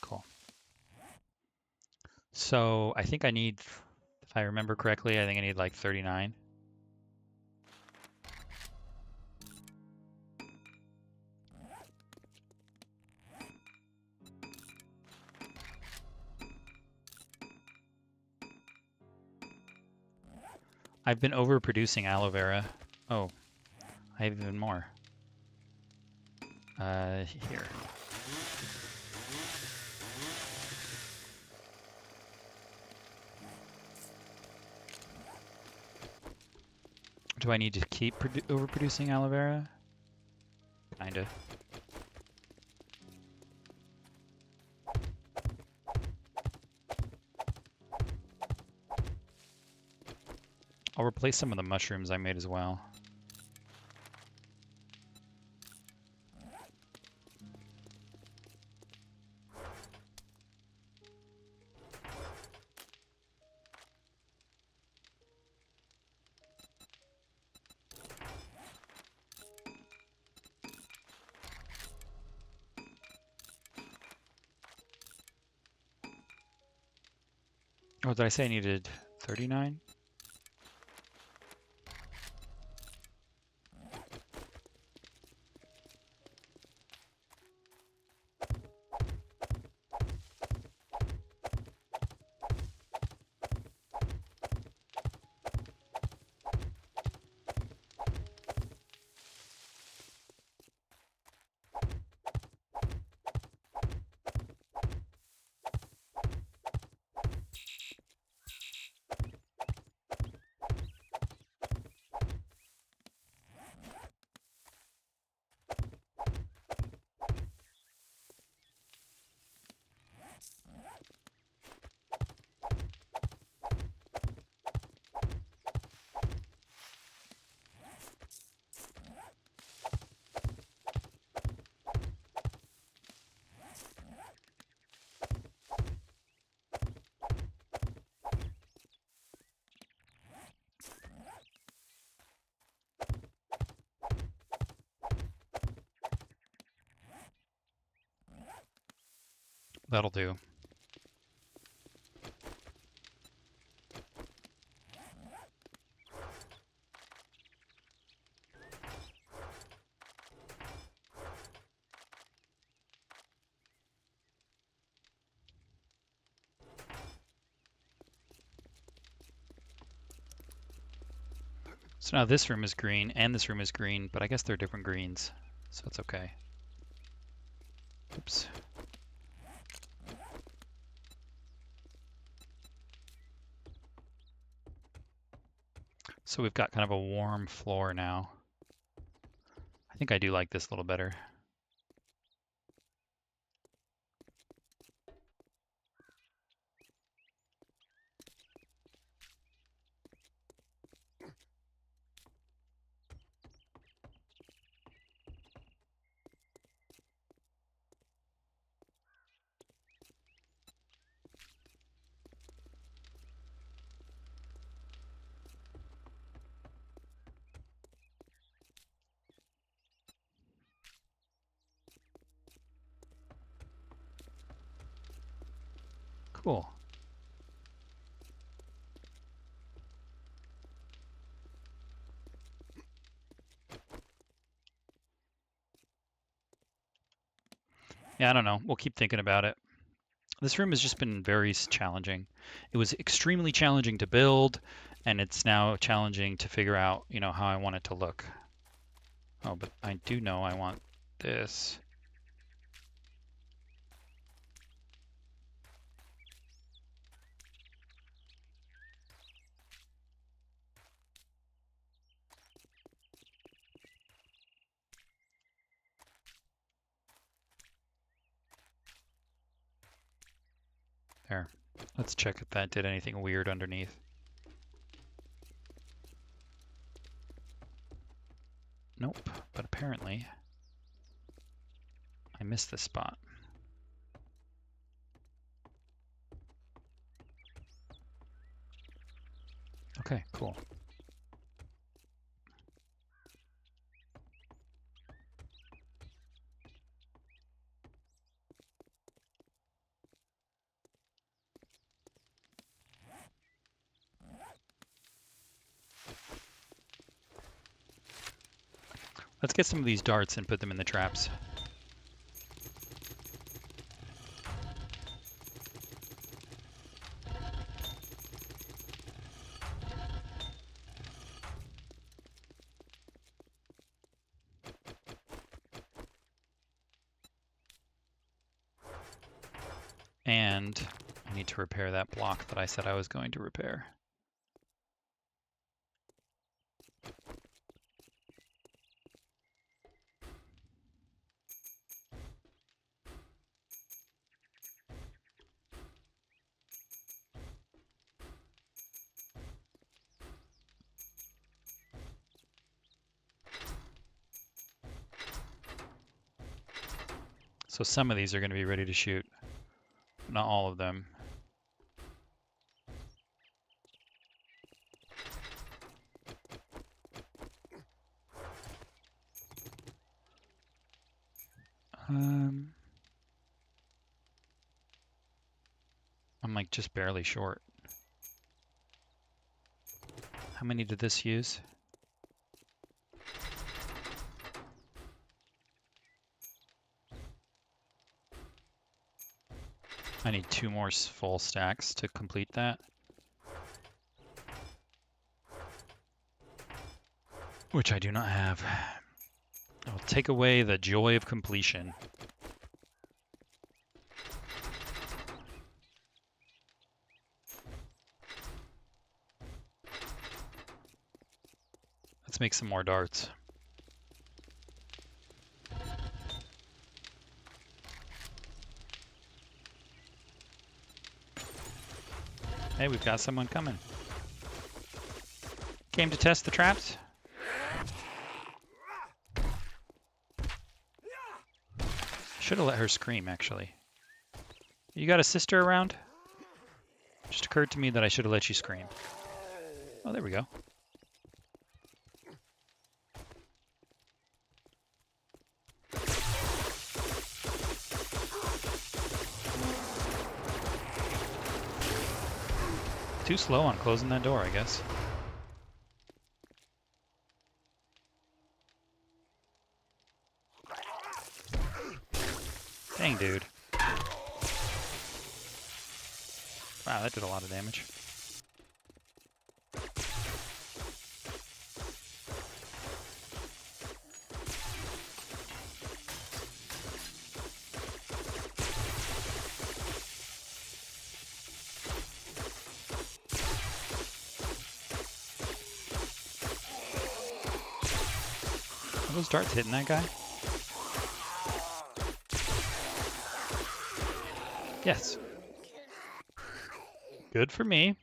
Cool. So I think I need, if I remember correctly, I think I need like 39. I've been overproducing aloe vera. Oh, I have even more. Here. Do I need to keep overproducing aloe vera? Kinda. I'll replace some of the mushrooms I made as well. Oh, did I say I needed 39? That'll do. So now this room is green and this room is green, but I guess they're different greens, so it's okay. Oops. So we've got kind of a warm floor now. I think I do like this a little better. Cool. Yeah, I don't know. We'll keep thinking about it. This room has just been very challenging. It was extremely challenging to build, and it's now challenging to figure out, how I want it to look. Oh, but I do know I want this. There. Let's check if that did anything weird underneath. Nope, but apparently I missed this spot. Okay, cool. Let's get some of these darts and put them in the traps. And I need to repair that block that I said I was going to repair. So some of these are going to be ready to shoot. Not all of them. I'm like just barely short. How many did this use? I need 2 more full stacks to complete that. Which I do not have. I will take away the joy of completion. Let's make some more darts. Hey, we've got someone coming. Came to test the traps? Should have let her scream, actually. You got a sister around? Just occurred to me that I should have let you scream. Oh, there we go. Too slow on closing that door, I guess. Dang, dude. Wow, that did a lot of damage. Are those darts hitting that guy? Yes. Good for me.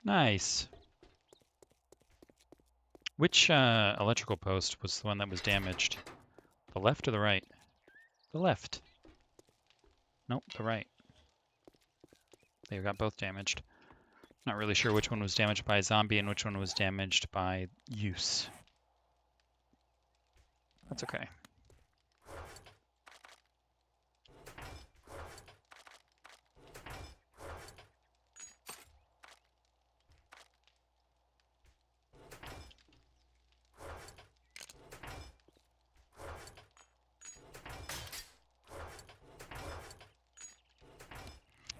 Nice. Which electrical post was the one that was damaged? The left or the right? The left. Nope, the right. They got both damaged. Not really sure which one was damaged by a zombie and which one was damaged by use. That's okay.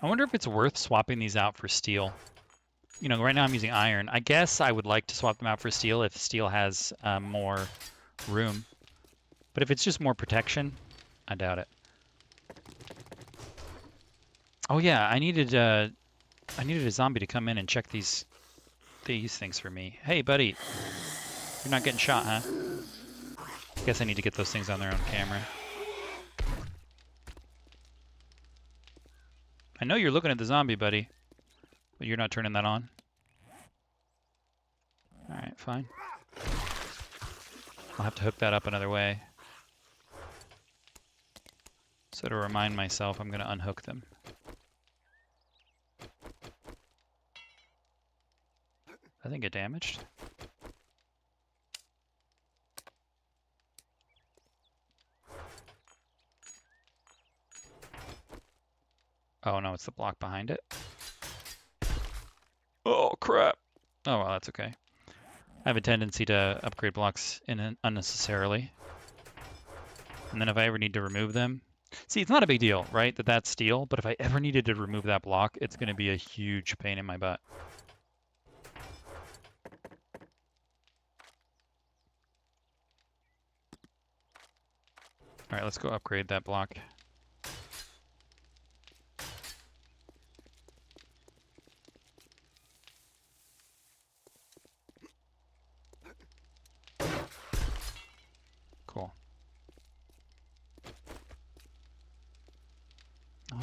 I wonder if it's worth swapping these out for steel. You know, right now I'm using iron. I guess I would like to swap them out for steel if steel has more room. But if it's just more protection, I doubt it. Oh yeah, I needed a zombie to come in and check these things for me. Hey, buddy, you're not getting shot, huh? Guess I need to get those things on their own camera. I know you're looking at the zombie, buddy, but you're not turning that on. All right, fine. I'll have to hook that up another way. So to remind myself, I'm going to unhook them. I think it damaged. Oh no, it's the block behind it. Oh crap. Oh well, that's okay. I have a tendency to upgrade blocks unnecessarily. And then if I ever need to remove them... See, it's not a big deal, right, that that's steel, but if I ever needed to remove that block, it's going to be a huge pain in my butt. All right, let's go upgrade that block. Cool.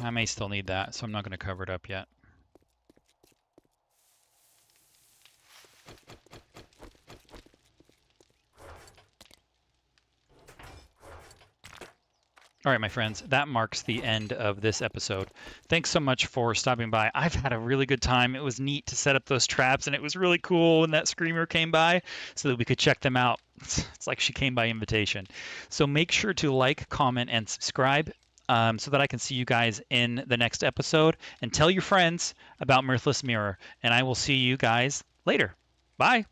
I may still need that, so I'm not going to cover it up yet. All right, my friends, that marks the end of this episode. Thanks so much for stopping by. I've had a really good time. It was neat to set up those traps, and it was really cool when that screamer came by so that we could check them out. It's like she came by invitation. So make sure to like, comment, and subscribe so that I can see you guys in the next episode. And tell your friends about Mirthless Mirror. And I will see you guys later. Bye.